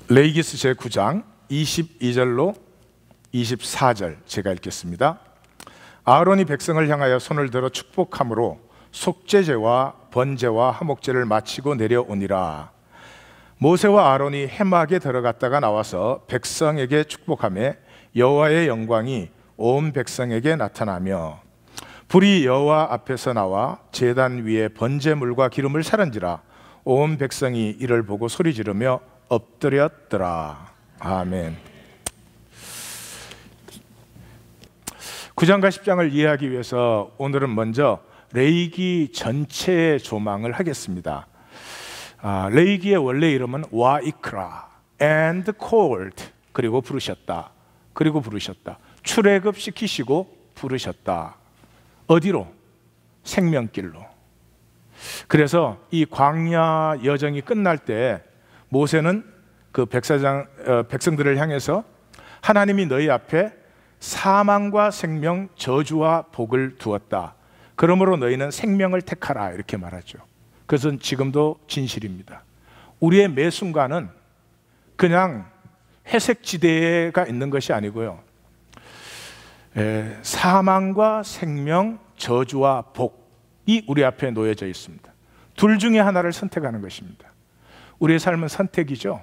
레위기서 제9장 22절로 24절 제가 읽겠습니다. 아론이 백성을 향하여 손을 들어 축복함으로 속죄제와 번제와 화목제를 마치고 내려오니라. 모세와 아론이 회막에 들어갔다가 나와서 백성에게 축복하며 여호와의 영광이 온 백성에게 나타나며 불이 여호와 앞에서 나와 제단 위에 번제물과 기름을 사른지라. 온 백성이 이를 보고 소리 지르며 엎드렸더라. 아멘. 9장과 10장을 이해하기 위해서 오늘은 먼저 레위기 전체의 조망을 하겠습니다. 레위기의 원래 이름은 와이크라 and called, 그리고 부르셨다, 그리고 부르셨다, 출애굽시키시고 부르셨다. 어디로? 생명길로. 그래서 이 광야 여정이 끝날 때 모세는 그 백성들을 향해서 하나님이 너희 앞에 사망과 생명, 저주와 복을 두었다. 그러므로 너희는 생명을 택하라, 이렇게 말하죠. 그것은 지금도 진실입니다. 우리의 매 순간은 그냥 회색지대가 있는 것이 아니고요, 사망과 생명, 저주와 복이 우리 앞에 놓여져 있습니다. 둘 중에 하나를 선택하는 것입니다. 우리의 삶은 선택이죠.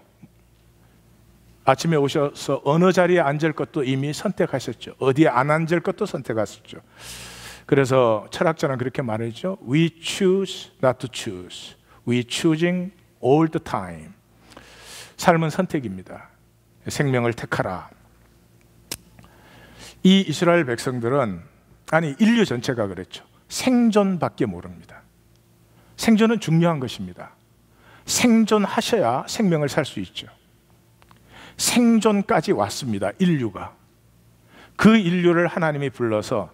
아침에 오셔서 어느 자리에 앉을 것도 이미 선택하셨죠. 어디에 안 앉을 것도 선택하셨죠. 그래서 철학자는 그렇게 말하죠. We choose not to choose. We choosing all the time. 삶은 선택입니다. 생명을 택하라. 이 이스라엘 백성들은, 아니 인류 전체가 그랬죠. 생존밖에 모릅니다. 생존은 중요한 것입니다. 생존하셔야 생명을 살 수 있죠. 생존까지 왔습니다. 인류가. 그 인류를 하나님이 불러서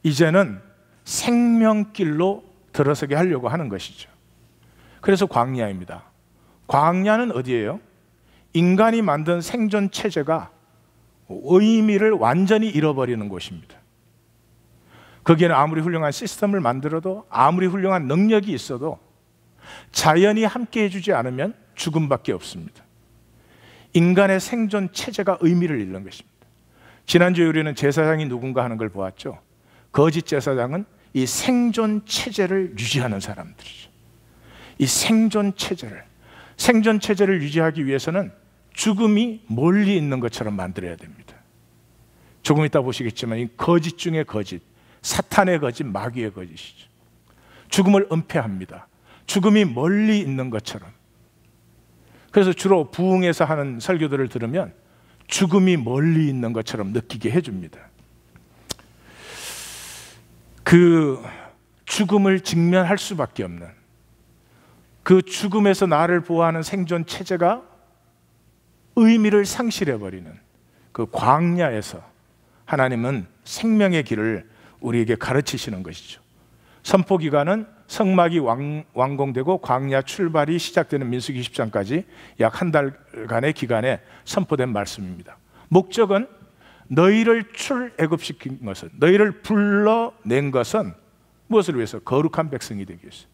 이제는 생명길로 들어서게 하려고 하는 것이죠. 그래서 광야입니다. 광야는 어디예요? 인간이 만든 생존 체제가 의미를 완전히 잃어버리는 곳입니다. 거기에는 아무리 훌륭한 시스템을 만들어도, 아무리 훌륭한 능력이 있어도 자연이 함께 해주지 않으면 죽음밖에 없습니다. 인간의 생존 체제가 의미를 잃는 것입니다. 지난주에 우리는 제사장이 누군가 하는 걸 보았죠. 거짓 제사장은 이 생존 체제를 유지하는 사람들이죠. 이 생존 체제를 유지하기 위해서는 죽음이 멀리 있는 것처럼 만들어야 됩니다. 조금 이따 보시겠지만 이 거짓 중에 거짓, 사탄의 거짓, 마귀의 거짓이죠. 죽음을 은폐합니다. 죽음이 멀리 있는 것처럼. 그래서 주로 부흥에서 하는 설교들을 들으면 죽음이 멀리 있는 것처럼 느끼게 해줍니다. 그 죽음을 직면할 수밖에 없는, 그 죽음에서 나를 보호하는 생존 체제가 의미를 상실해버리는 그 광야에서 하나님은 생명의 길을 우리에게 가르치시는 것이죠. 선포기간은 성막이 완공되고 광야 출발이 시작되는 민수기 10장까지 약 한 달간의 기간에 선포된 말씀입니다. 목적은 너희를 출애굽시킨 것은, 너희를 불러낸 것은 무엇을 위해서? 거룩한 백성이 되기 위해서.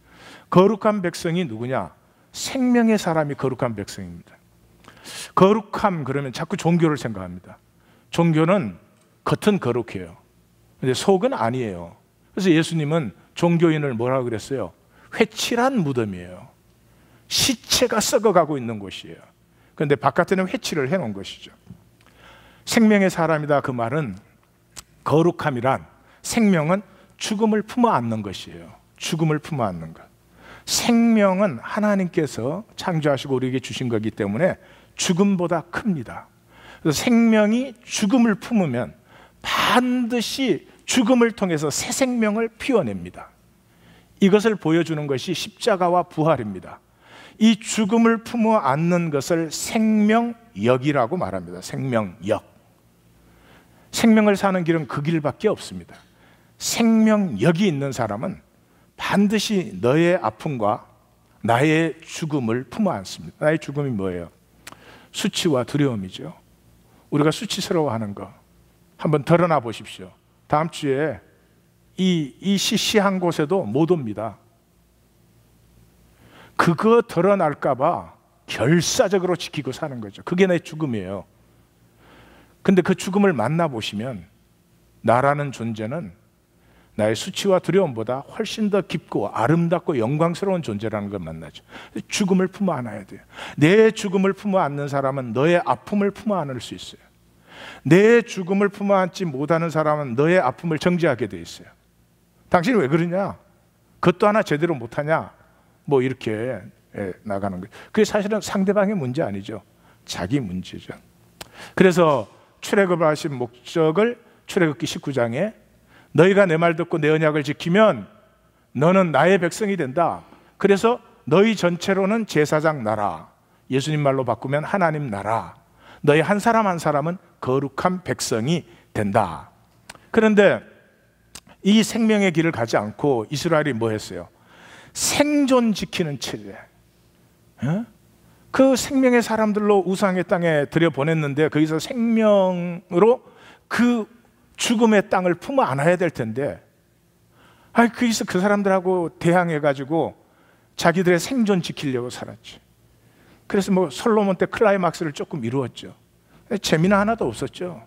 거룩한 백성이 누구냐? 생명의 사람이 거룩한 백성입니다. 거룩함 그러면 자꾸 종교를 생각합니다. 종교는 겉은 거룩해요. 근데 속은 아니에요. 그래서 예수님은 종교인을 뭐라고 그랬어요? 회칠한 무덤이에요. 시체가 썩어가고 있는 곳이에요. 그런데 바깥에는 회칠을 해놓은 것이죠. 생명의 사람이다, 그 말은 거룩함이란, 생명은 죽음을 품어 안는 것이에요. 죽음을 품어 안는 것. 생명은 하나님께서 창조하시고 우리에게 주신 거기 때문에 죽음보다 큽니다. 그래서 생명이 죽음을 품으면 반드시 죽음을 통해서 새 생명을 피워냅니다. 이것을 보여주는 것이 십자가와 부활입니다. 이 죽음을 품어 안는 것을 생명역이라고 말합니다. 생명역. 생명을 사는 길은 그 길밖에 없습니다. 생명역이 있는 사람은 반드시 너의 아픔과 나의 죽음을 품어 안습니다. 나의 죽음이 뭐예요? 수치와 두려움이죠. 우리가 수치스러워하는 거 한번 드러나 보십시오. 다음 주에 이 시시한 곳에도 못 옵니다. 그거 드러날까 봐 결사적으로 지키고 사는 거죠. 그게 내 죽음이에요. 근데 그 죽음을 만나보시면 나라는 존재는 나의 수치와 두려움보다 훨씬 더 깊고 아름답고 영광스러운 존재라는 걸 만나죠. 죽음을 품어 안아야 돼요. 내 죽음을 품어 안는 사람은 너의 아픔을 품어 안을 수 있어요. 내 죽음을 품어 안지 못하는 사람은 너의 아픔을 정죄하게 돼 있어요. 당신이 왜 그러냐? 그것도 하나 제대로 못하냐? 뭐 이렇게 나가는 거예요. 그게 사실은 상대방의 문제 아니죠. 자기 문제죠. 그래서 출애굽을 하신 목적을 출애굽기 19장에 너희가 내 말 듣고 내 언약을 지키면 너는 나의 백성이 된다. 그래서 너희 전체로는 제사장 나라, 예수님 말로 바꾸면 하나님 나라, 너희 한 사람 한 사람은 거룩한 백성이 된다. 그런데 이 생명의 길을 가지 않고 이스라엘이 뭐 했어요? 생존 지키는 체제. 그 생명의 사람들로 우상의 땅에 들여보냈는데 거기서 생명으로 그 죽음의 땅을 품어 안아야 될 텐데 거기서 그 사람들하고 대항해가지고 자기들의 생존 지키려고 살았지. 그래서 뭐 솔로몬 때 클라이막스를 조금 이루었죠. 재미는 하나도 없었죠.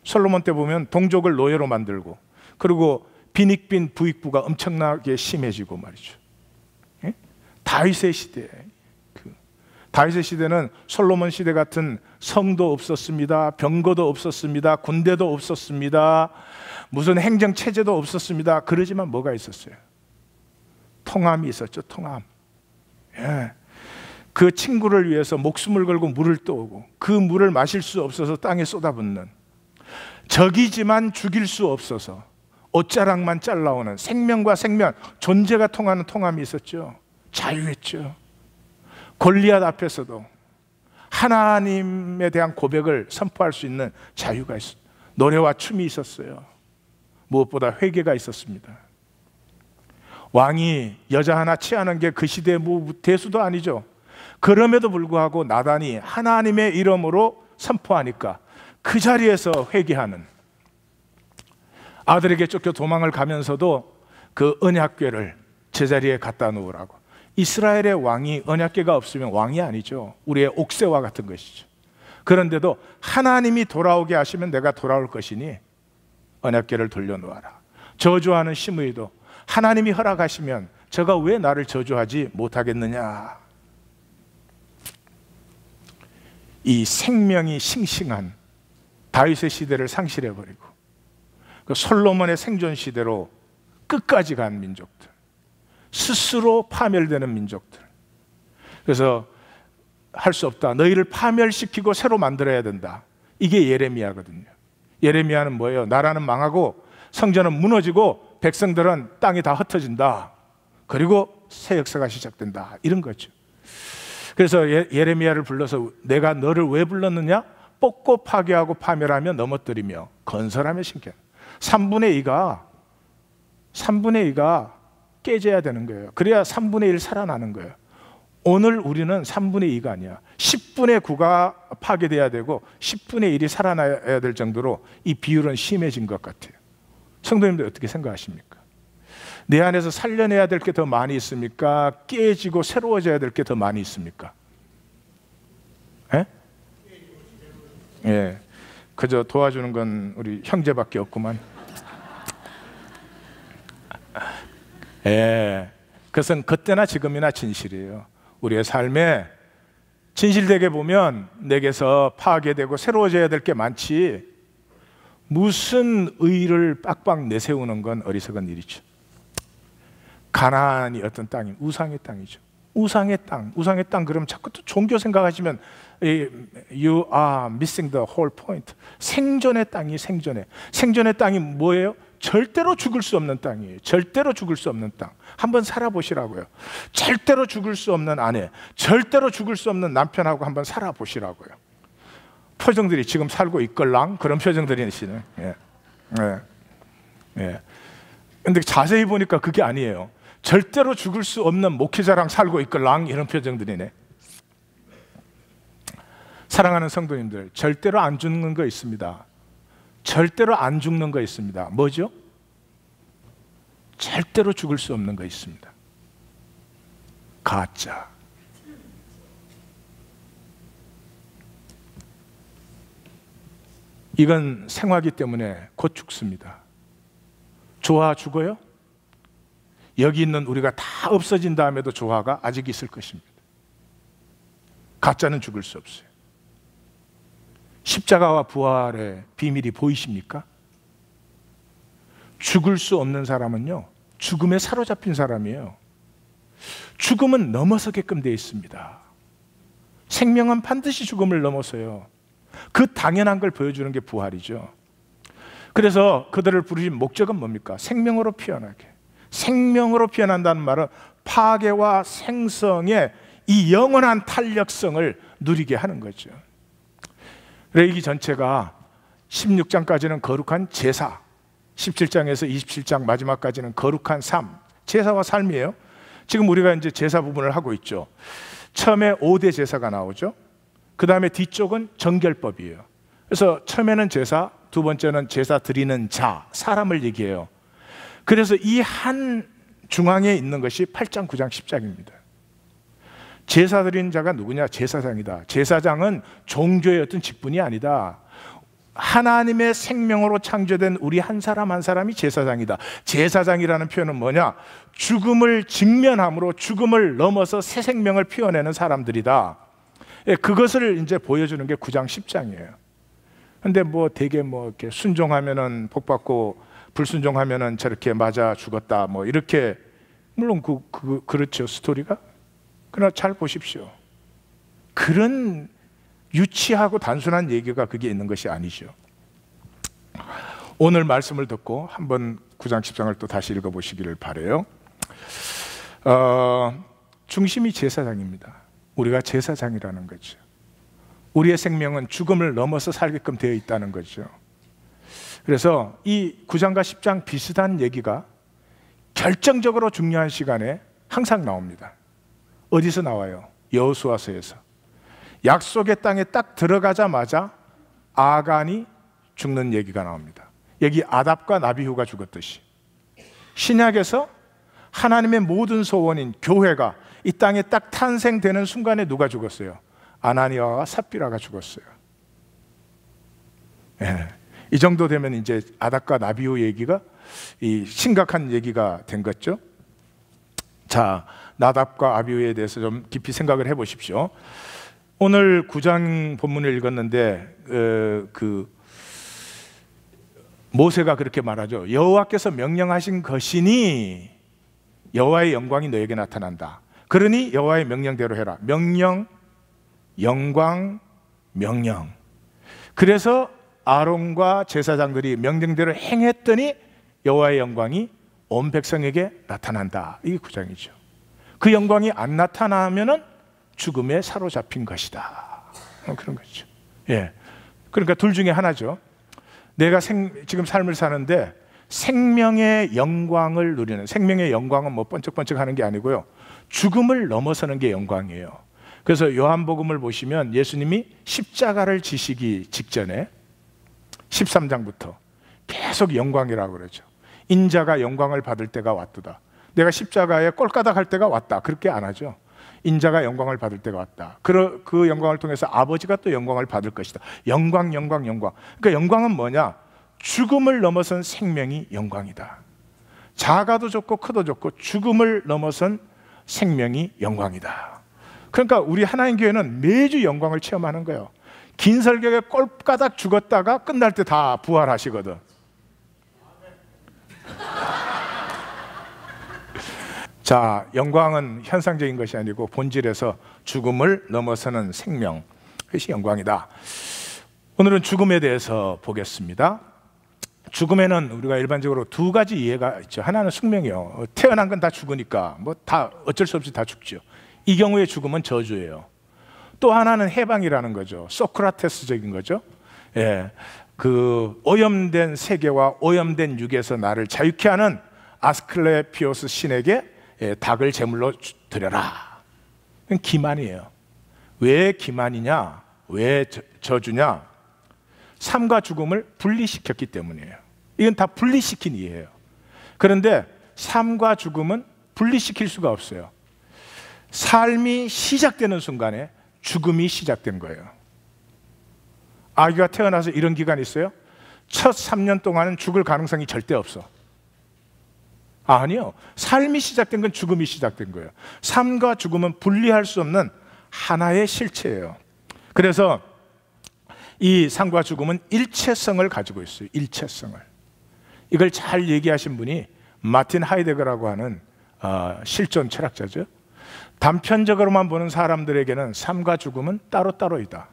솔로몬 때 보면 동족을 노예로 만들고 그리고 빈익빈 부익부가 엄청나게 심해지고 말이죠. 다윗의 시대, 다윗의 시대는 솔로몬 시대 같은 성도 없었습니다. 병거도 없었습니다. 군대도 없었습니다. 무슨 행정 체제도 없었습니다. 그러지만 뭐가 있었어요? 통함이 있었죠. 통함. 그 친구를 위해서 목숨을 걸고 물을 떠오고 그 물을 마실 수 없어서 땅에 쏟아붓는, 적이지만 죽일 수 없어서 옷자락만 잘라오는, 생명과 생명, 존재가 통하는 통함이 있었죠. 자유했죠. 골리앗 앞에서도 하나님에 대한 고백을 선포할 수 있는 자유가 있었어요. 노래와 춤이 있었어요. 무엇보다 회개가 있었습니다. 왕이 여자 하나 취하는 게 그 시대의 대수도 아니죠. 그럼에도 불구하고 나단이 하나님의 이름으로 선포하니까 그 자리에서 회개하는, 아들에게 쫓겨 도망을 가면서도 그 언약궤를 제자리에 갖다 놓으라고. 이스라엘의 왕이 언약궤가 없으면 왕이 아니죠. 우리의 옥새와 같은 것이죠. 그런데도 하나님이 돌아오게 하시면 내가 돌아올 것이니 언약궤를 돌려놓아라. 저주하는 시므이도 하나님이 허락하시면 저가 왜 나를 저주하지 못하겠느냐. 이 생명이 싱싱한 다윗의 시대를 상실해버리고 그 솔로몬의 생존 시대로 끝까지 간 민족들, 스스로 파멸되는 민족들. 그래서 할 수 없다, 너희를 파멸시키고 새로 만들어야 된다. 이게 예레미야거든요. 예레미야는 뭐예요? 나라는 망하고 성전은 무너지고 백성들은 땅이 다 흩어진다. 그리고 새 역사가 시작된다. 이런 거죠. 그래서 예레미야를 불러서 내가 너를 왜 불렀느냐? 뽑고 파괴하고 파멸하며 넘어뜨리며 건설하며 심게. 3분의 2가 깨져야 되는 거예요. 그래야 3분의 1 살아나는 거예요. 오늘 우리는 3분의 2가 아니야. 10분의 9가 파괴돼야 되고 10분의 1이 살아나야 될 정도로 이 비율은 심해진 것 같아요. 성도님들 어떻게 생각하십니까? 내 안에서 살려내야 될 게 더 많이 있습니까? 깨지고 새로워져야 될 게 더 많이 있습니까? 예, 그저 도와주는 건 우리 형제밖에 없구만. 그것은 그때나 지금이나 진실이에요. 우리의 삶에 진실되게 보면 내게서 파괴되고 새로워져야 될 게 많지, 무슨 의를 빡빡 내세우는 건 어리석은 일이죠. 가나안이 어떤 땅이 우상의 땅이죠. 우상의 땅 그러면 자꾸 또 종교 생각하시면 you are missing the whole point. 생존의 땅이 뭐예요? 절대로 죽을 수 없는 땅이에요. 절대로 죽을 수 없는 땅. 한번 살아보시라고요. 절대로 죽을 수 없는 아내, 절대로 죽을 수 없는 남편하고 한번 살아보시라고요. 표정들이 지금 살고 있걸랑 그런 표정들이시네. 근데 자세히 보니까 그게 아니에요. 절대로 죽을 수 없는 목회자랑 살고 있걸랑 이런 표정들이네. 사랑하는 성도님들, 절대로 안 죽는 거 있습니다. 절대로 안 죽는 거 있습니다. 뭐죠? 절대로 죽을 수 없는 거 있습니다. 가짜. 이건 생화기 때문에 곧 죽습니다. 조화 죽어요? 여기 있는 우리가 다 없어진 다음에도 조화가 아직 있을 것입니다. 가짜는 죽을 수 없어요. 십자가와 부활의 비밀이 보이십니까? 죽을 수 없는 사람은요, 죽음에 사로잡힌 사람이에요. 죽음은 넘어서게끔 되어 있습니다. 생명은 반드시 죽음을 넘어서요. 그 당연한 걸 보여주는 게 부활이죠. 그래서 그들을 부르신 목적은 뭡니까? 생명으로 피어나게. 생명으로 피어난다는 말은 파괴와 생성의 이 영원한 탄력성을 누리게 하는 거죠. 레위기 전체가 16장까지는 거룩한 제사, 17장에서 27장 마지막까지는 거룩한 삶, 제사와 삶이에요. 지금 우리가 이제 제사 부분을 하고 있죠. 처음에 5대 제사가 나오죠. 그 다음에 뒤쪽은 정결법이에요. 그래서 처음에는 제사, 두 번째는 제사 드리는 자, 사람을 얘기해요. 그래서 이 한 중앙에 있는 것이 8장, 9장, 10장입니다. 제사 드리는 자가 누구냐? 제사장이다. 제사장은 종교의 어떤 직분이 아니다. 하나님의 생명으로 창조된 우리 한 사람 한 사람이 제사장이다. 제사장이라는 표현은 뭐냐? 죽음을 직면함으로 죽음을 넘어서 새 생명을 피워내는 사람들이다. 그것을 이제 보여주는 게 9장, 10장이에요. 근데 뭐 되게 뭐 이렇게 순종하면은 복 받고 불순종하면은 저렇게 맞아 죽었다. 뭐 이렇게 물론 그렇죠, 스토리가. 그러나 잘 보십시오. 그런 유치하고 단순한 얘기가 그게 있는 것이 아니죠. 오늘 말씀을 듣고 한번 9장 10장을 또 다시 읽어보시기를 바라요. 중심이 제사장입니다. 우리가 제사장이라는 거죠. 우리의 생명은 죽음을 넘어서 살게끔 되어 있다는 거죠. 그래서 이 9장과 10장 비슷한 얘기가 결정적으로 중요한 시간에 항상 나옵니다. 어디서 나와요? 여호수아서에서. 약속의 땅에 딱 들어가자마자 아간이 죽는 얘기가 나옵니다. 여기 아답과 나비후가 죽었듯이 신약에서 하나님의 모든 소원인 교회가 이 땅에 딱 탄생되는 순간에 누가 죽었어요? 아나니아와 삽비라가 죽었어요. 예. 이 정도 되면 이제 아답과 나비후 얘기가 이 심각한 얘기가 된 거죠. 자, 나답과 아비후에 대해서 좀 깊이 생각을 해보십시오. 오늘 9장 본문을 읽었는데 모세가 그렇게 말하죠. 여호와께서 명령하신 것이니 여호와의 영광이 너에게 나타난다. 그러니 여호와의 명령대로 해라. 명령, 영광, 명령. 그래서 아론과 제사장들이 명령대로 행했더니 여호와의 영광이 온 백성에게 나타난다. 이게 9장이죠. 그 영광이 안 나타나면은 죽음에 사로잡힌 것이다. 그런 거죠. 예. 그러니까 둘 중에 하나죠. 내가 지금 삶을 사는데 생명의 영광을 누리는, 생명의 영광은 뭐 번쩍번쩍 하는 게 아니고요. 죽음을 넘어서는 게 영광이에요. 그래서 요한복음을 보시면 예수님이 십자가를 지시기 직전에 13장부터 계속 영광이라고 그러죠. 인자가 영광을 받을 때가 왔도다. 내가 십자가에 꼴까닥 할 때가 왔다. 그렇게 안 하죠. 인자가 영광을 받을 때가 왔다. 그 영광을 통해서 아버지가 또 영광을 받을 것이다. 영광, 영광, 영광. 그러니까 영광은 뭐냐? 죽음을 넘어선 생명이 영광이다. 작아도 좋고 크도 좋고 죽음을 넘어선 생명이 영광이다. 그러니까 우리 하나님 교회는 매주 영광을 체험하는 거예요. 긴 설교에 꼴까닥 죽었다가 끝날 때 다 부활하시거든. 자, 영광은 현상적인 것이 아니고 본질에서 죽음을 넘어서는 생명, 그것이 영광이다. 오늘은 죽음에 대해서 보겠습니다. 죽음에는 우리가 일반적으로 두 가지 이해가 있죠. 하나는 숙명이요. 태어난 건 다 죽으니까 뭐 다 어쩔 수 없이 다 죽죠. 이 경우에 죽음은 저주예요. 또 하나는 해방이라는 거죠. 소크라테스적인 거죠. 예, 그 오염된 세계와 오염된 육에서 나를 자유케 하는 아스클레피오스 신에게 닭을 제물로 드려라. 그건 기만이에요. 왜 기만이냐? 왜 저주냐? 삶과 죽음을 분리시켰기 때문이에요. 이건 다 분리시킨 이해예요. 그런데 삶과 죽음은 분리시킬 수가 없어요. 삶이 시작되는 순간에 죽음이 시작된 거예요. 아기가 태어나서 이런 기간이 있어요? 첫 3년 동안은 죽을 가능성이 절대 없어. 아니요. 삶이 시작된 건 죽음이 시작된 거예요. 삶과 죽음은 분리할 수 없는 하나의 실체예요. 그래서 이 삶과 죽음은 일체성을 가지고 있어요. 일체성을. 이걸 잘 얘기하신 분이 마틴 하이데거라고 하는 실존 철학자죠. 단편적으로만 보는 사람들에게는 삶과 죽음은 따로따로이다.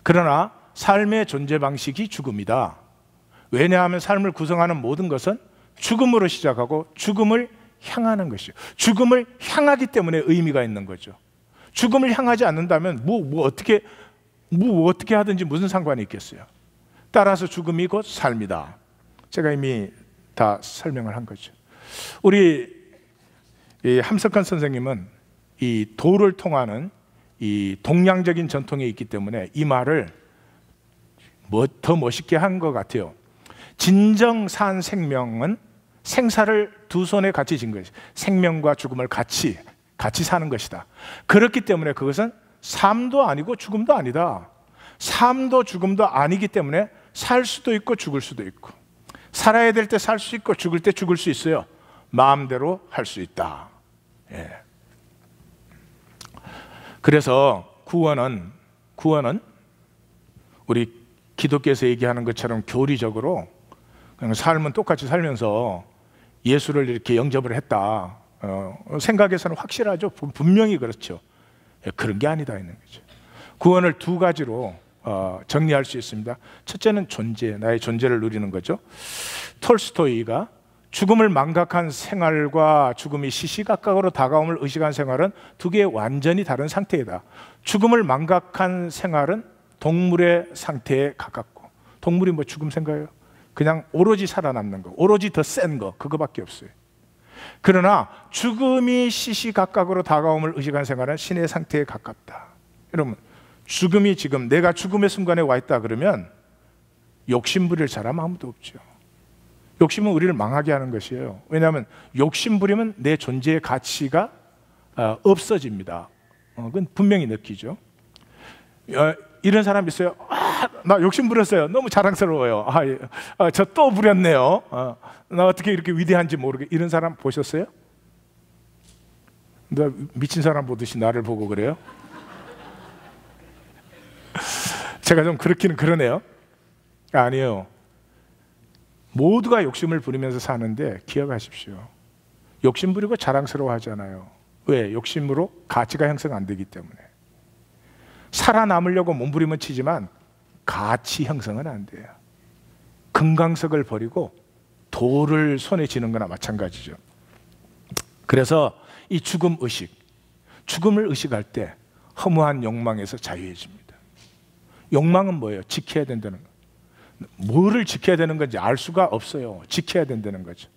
그러나 삶의 존재 방식이 죽음이다. 왜냐하면 삶을 구성하는 모든 것은 죽음으로 시작하고 죽음을 향하는 것이죠. 죽음을 향하기 때문에 의미가 있는 거죠. 죽음을 향하지 않는다면 어떻게 하든지 무슨 상관이 있겠어요. 따라서 죽음이 곧 삶이다. 제가 이미 다 설명을 한 거죠. 우리 함석헌 선생님은 이 도를 통하는 이 동양적인 전통에 있기 때문에 이 말을 더 멋있게 한 것 같아요. 진정 산 생명은 생사를 두 손에 같이 쥔 것이, 생명과 죽음을 같이 사는 것이다. 그렇기 때문에 그것은 삶도 아니고 죽음도 아니다. 삶도 죽음도 아니기 때문에 살 수도 있고 죽을 수도 있고, 살아야 될 때 살 수 있고 죽을 때 죽을 수 있어요. 마음대로 할 수 있다. 예. 그래서 구원은 우리 기독교에서 얘기하는 것처럼 교리적으로 그냥 삶은 똑같이 살면서 예수를 이렇게 영접을 했다. 생각에서는 확실하죠. 분명히 그렇죠. 그런 게 아니다 있는 거죠. 구원을 두 가지로 정리할 수 있습니다. 첫째는 존재, 나의 존재를 누리는 거죠. 톨스토이가 죽음을 망각한 생활과 죽음이 시시각각으로 다가옴을 의식한 생활은 두 개의 완전히 다른 상태이다. 죽음을 망각한 생활은 동물의 상태에 가깝고, 동물이 뭐 죽음 생각해요? 그냥 오로지 살아남는 거, 오로지 더 센 거, 그거밖에 없어요. 그러나 죽음이 시시각각으로 다가옴을 의식한 생활은 신의 상태에 가깝다. 여러분, 죽음이 지금 내가 죽음의 순간에 와 있다 그러면 욕심 부릴 사람 아무도 없죠. 욕심은 우리를 망하게 하는 것이에요. 왜냐하면 욕심 부리면 내 존재의 가치가 없어집니다. 그건 분명히 느끼죠. 이런 사람 있어요. 나 욕심 부렸어요. 너무 자랑스러워요. 저 또 부렸네요. 나 어떻게 이렇게 위대한지 모르게. 이런 사람 보셨어요? 나 미친 사람 보듯이 나를 보고 그래요? 제가 좀 그렇기는 그러네요. 아니에요. 모두가 욕심을 부리면서 사는데 기억하십시오. 욕심 부리고 자랑스러워 하잖아요. 왜? 욕심으로 가치가 형성 안 되기 때문에. 살아남으려고 몸부림은 치지만 가치 형성은 안 돼요. 금강석을 버리고 돌을 손에 쥐는 거나 마찬가지죠. 그래서 이 죽음을 의식할 때 허무한 욕망에서 자유해집니다. 욕망은 뭐예요? 지켜야 된다는 거. 뭐를 지켜야 되는 건지 알 수가 없어요. 지켜야 된다는 거죠.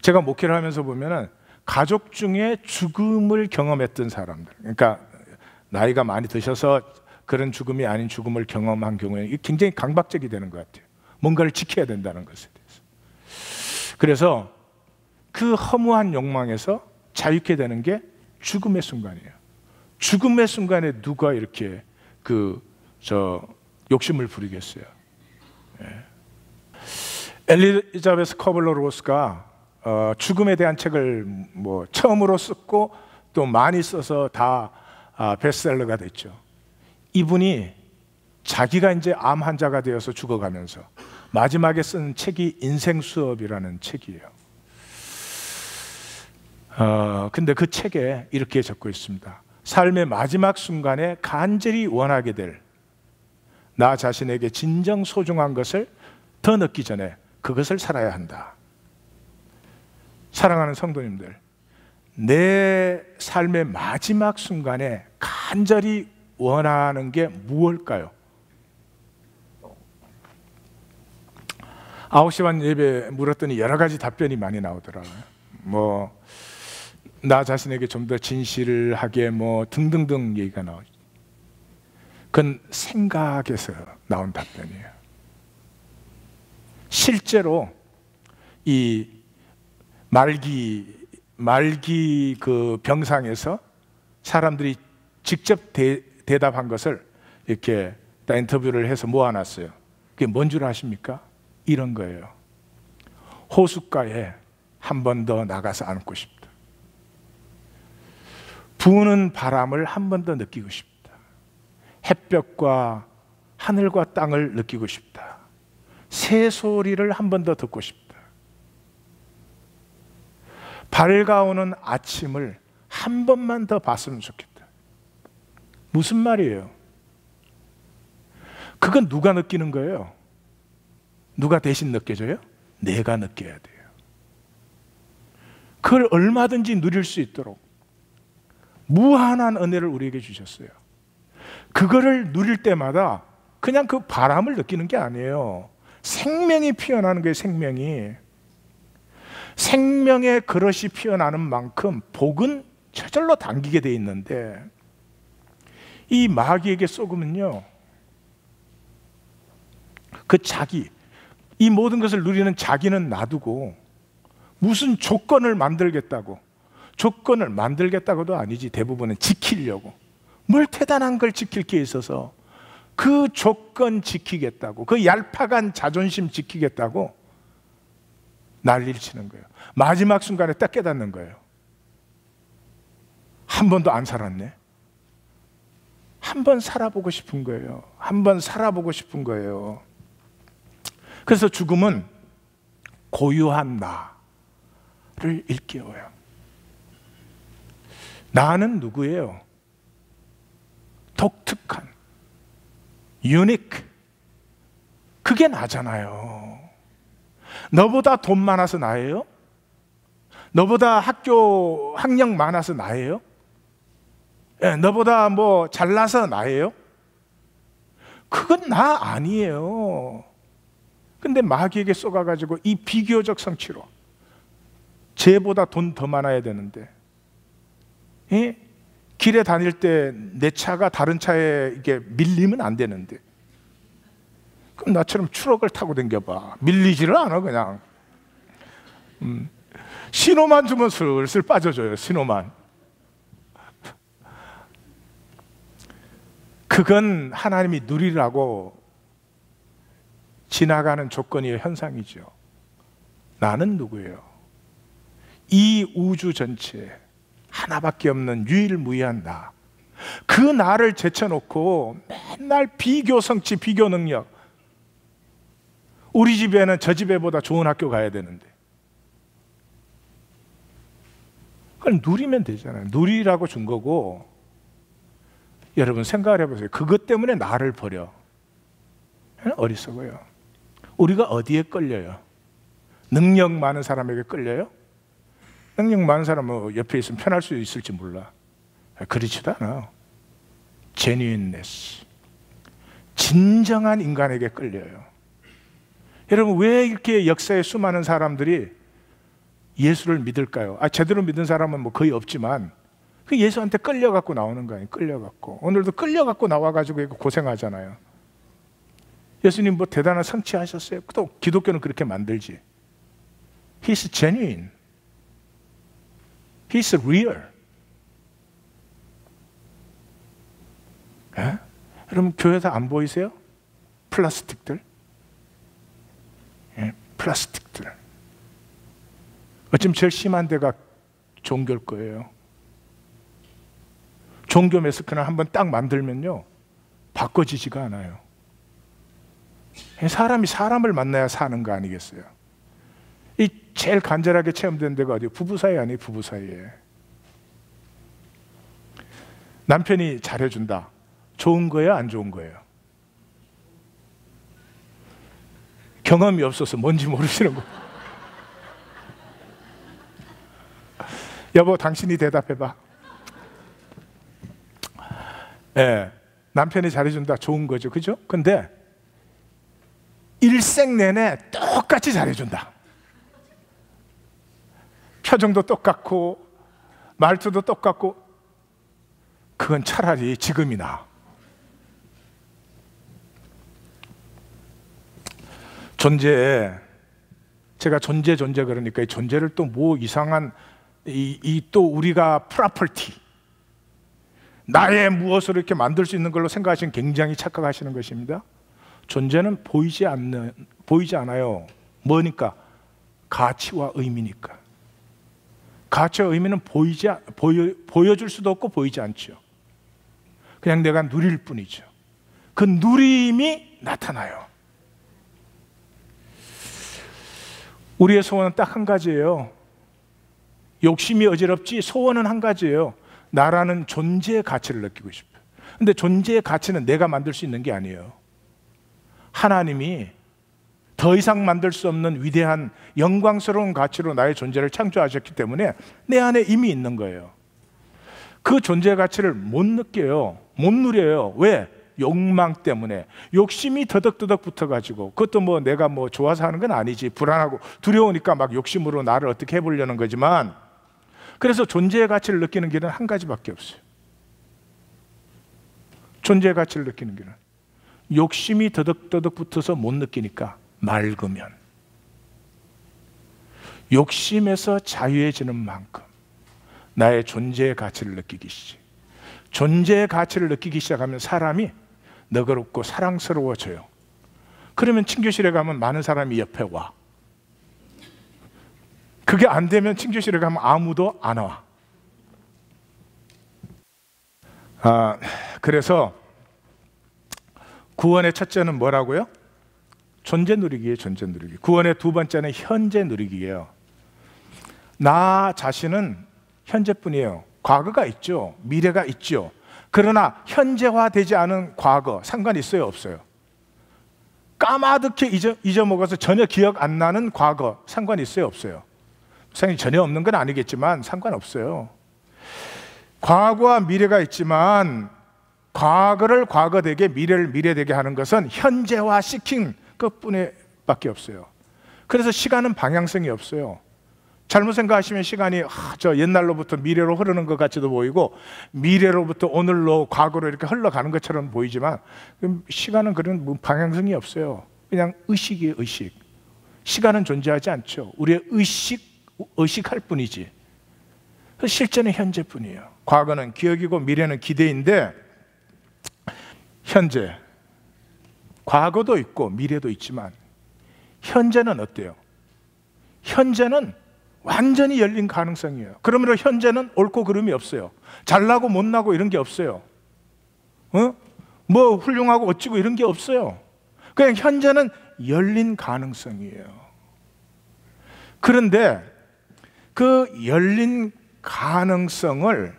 제가 목회를 하면서 보면은 가족 중에 죽음을 경험했던 사람들, 그러니까 나이가 많이 드셔서 그런 죽음이 아닌 죽음을 경험한 경우에 굉장히 강박적이 되는 것 같아요. 뭔가를 지켜야 된다는 것에 대해서. 그래서 그 허무한 욕망에서 자유케 되는 게 죽음의 순간이에요. 죽음의 순간에 누가 이렇게 욕심을 부리겠어요? 예. 엘리자베스 커블러 로스가 죽음에 대한 책을 처음으로 썼고 또 많이 써서 다 베스트셀러가 됐죠. 이분이 자기가 이제 암 환자가 되어서 죽어가면서 마지막에 쓴 책이 인생 수업이라는 책이에요. 근데 그 책에 이렇게 적고 있습니다. 삶의 마지막 순간에 간절히 원하게 될 나 자신에게 진정 소중한 것을 더 넣기 전에 그것을 살아야 한다. 사랑하는 성도님들, 내 삶의 마지막 순간에 간절히 원하는 게 무엇일까요? 9시 반 예배 물었더니 여러 가지 답변이 많이 나오더라고요. 나 자신에게 좀 더 진실하게 등등등 얘기가 나오죠. 그건 생각에서 나온 답변이에요. 실제로 이 말기 그 병상에서 사람들이 직접 대답한 것을 이렇게 다 인터뷰를 해서 모아놨어요. 그게 뭔 줄 아십니까? 이런 거예요. 호숫가에 한 번 더 나가서 앉고 싶다. 부는 바람을 한 번 더 느끼고 싶다. 햇볕과 하늘과 땅을 느끼고 싶다. 새 소리를 한 번 더 듣고 싶다. 밝아오는 아침을 한 번만 더 봤으면 좋겠다. 무슨 말이에요? 그건 누가 느끼는 거예요? 누가 대신 느껴줘요? 내가 느껴야 돼요. 그걸 얼마든지 누릴 수 있도록 무한한 은혜를 우리에게 주셨어요. 그거를 누릴 때마다 그냥 그 바람을 느끼는 게 아니에요. 생명이 피어나는 거예요. 생명이. 생명의 그릇이 피어나는 만큼 복은 저절로 당기게 돼 있는데, 이 마귀에게 쏘으면요, 그 자기, 이 모든 것을 누리는 자기는 놔두고 무슨 조건을 만들겠다고, 조건을 만들겠다고도 아니지, 대부분은 지키려고, 뭘 대단한 걸 지킬 게 있어서 그 조건 지키겠다고, 그 얄팍한 자존심 지키겠다고 난리를 치는 거예요. 마지막 순간에 딱 깨닫는 거예요. 한 번도 안 살았네. 한 번 살아보고 싶은 거예요. 한 번 살아보고 싶은 거예요. 그래서 죽음은 고유한 나를 일깨워요. 나는 누구예요? 독특한, 유니크. 그게 나잖아요. 너보다 돈 많아서 나예요? 너보다 학력 많아서 나예요? 너보다 뭐 잘나서 나예요? 그건 나 아니에요. 근데 마귀에게 쏘가가지고 이 비교적 성취로, 쟤보다 돈 더 많아야 되는데, 길에 다닐 때 내 차가 다른 차에 이게 밀리면 안 되는데, 그럼 나처럼 트럭을 타고 댕겨봐. 밀리지를 않아. 그냥 신호만 주면 슬슬 빠져줘요. 신호만. 그건 하나님이 누리라고 지나가는 조건이에요. 현상이죠. 나는 누구예요? 이 우주 전체에 하나밖에 없는 유일무이한 나, 그 나를 제쳐놓고 맨날 비교 성취, 비교 능력. 우리 집에는 저 집에보다 좋은 학교 가야 되는데, 그걸 누리면 되잖아요. 누리라고 준 거고. 여러분 생각을 해보세요. 그것 때문에 나를 버려. 어리석어요. 우리가 어디에 끌려요? 능력 많은 사람에게 끌려요? 능력 많은 사람은 옆에 있으면 편할 수 있을지 몰라. 그렇지도 않아. genuineness, 진정한 인간에게 끌려요. 여러분, 왜 이렇게 역사에 수많은 사람들이 예수를 믿을까요? 제대로 믿은 사람은 뭐 거의 없지만 그 예수한테 끌려갖고 나오는 거 아니에요? 끌려갖고. 오늘도 끌려갖고 나와가지고 고생하잖아요. 예수님 뭐 대단한 성취하셨어요? 또 기독교는 그렇게 만들지. He's genuine. He's real. 여러분, 교회에서 안 보이세요? 플라스틱들. 플라스틱들. 어쩜 제일 심한 데가 종교일 거예요. 종교 매스크는 한번 딱 만들면요, 바꿔지지가 않아요. 사람이 사람을 만나야 사는 거 아니겠어요? 이 제일 간절하게 체험된 데가 어디요? 부부 사이 아니에요? 부부 사이에. 남편이 잘해준다. 좋은 거예요? 안 좋은 거예요? 경험이 없어서 뭔지 모르시는 거. 여보, 당신이 대답해봐. 남편이 잘해준다. 좋은 거죠. 그죠? 근데 일생 내내 똑같이 잘해준다. 표정도 똑같고 말투도 똑같고. 그건 차라리 지금이 나아. 존재에, 제가 존재 그러니까 이 존재를 또 뭐 이상한 또 우리가 프로퍼티, 나의 무엇으로 이렇게 만들 수 있는 걸로 생각하시면 굉장히 착각하시는 것입니다. 존재는 보이지 않아요. 뭐니까? 가치와 의미니까. 가치와 의미는 보여줄 수도 없고 보이지 않죠. 그냥 내가 누릴 뿐이죠. 그 누림이 나타나요. 우리의 소원은 딱 한 가지예요. 욕심이 어지럽지 소원은 한 가지예요. 나라는 존재의 가치를 느끼고 싶어요. 근데 존재의 가치는 내가 만들 수 있는 게 아니에요. 하나님이 더 이상 만들 수 없는 위대한 영광스러운 가치로 나의 존재를 창조하셨기 때문에 내 안에 이미 있는 거예요. 그 존재의 가치를 못 느껴요. 못 누려요. 왜? 욕망 때문에. 욕심이 더덕더덕 붙어가지고, 그것도 뭐 내가 뭐 좋아서 하는 건 아니지, 불안하고 두려우니까 막 욕심으로 나를 어떻게 해보려는 거지만, 그래서 존재의 가치를 느끼는 길은 한 가지밖에 없어요. 존재의 가치를 느끼는 길은 욕심이 더덕더덕 붙어서 못 느끼니까 맑으면, 욕심에서 자유해지는 만큼 나의 존재의 가치를 느끼기 시작. 존재의 가치를 느끼기 시작하면 사람이 너그럽고 사랑스러워져요. 그러면 친교실에 가면 많은 사람이 옆에 와. 그게 안 되면 친교실에 가면 아무도 안 와. 그래서 구원의 첫째는 뭐라고요? 존재 누리기예요. 존재 누리기. 구원의 두 번째는 현재 누리기예요. 나 자신은 현재뿐이에요. 과거가 있죠. 미래가 있죠. 그러나 현재화되지 않은 과거 상관 있어요? 없어요? 까마득히 잊어먹어서 전혀 기억 안 나는 과거 상관 있어요? 없어요? 상관이 전혀 없는 건 아니겠지만 상관없어요. 과거와 미래가 있지만 과거를 과거되게, 미래를 미래되게 하는 것은 현재화 시킨 것뿐밖에 없어요. 그래서 시간은 방향성이 없어요. 잘못 생각하시면 시간이 저 옛날로부터 미래로 흐르는 것 같이도 보이고, 미래로부터 오늘로 과거로 이렇게 흘러가는 것처럼 보이지만 시간은 그런 방향성이 없어요. 그냥 의식이에요. 의식. 시간은 존재하지 않죠. 우리의 의식할 뿐이지. 실제는 현재뿐이에요. 과거는 기억이고 미래는 기대인데, 현재, 과거도 있고 미래도 있지만 현재는 어때요? 현재는 완전히 열린 가능성이에요. 그러므로 현재는 옳고 그름이 없어요. 잘나고 못나고 이런 게 없어요. 뭐 훌륭하고 어찌고 이런 게 없어요. 그냥 현재는 열린 가능성이에요. 그런데 그 열린 가능성을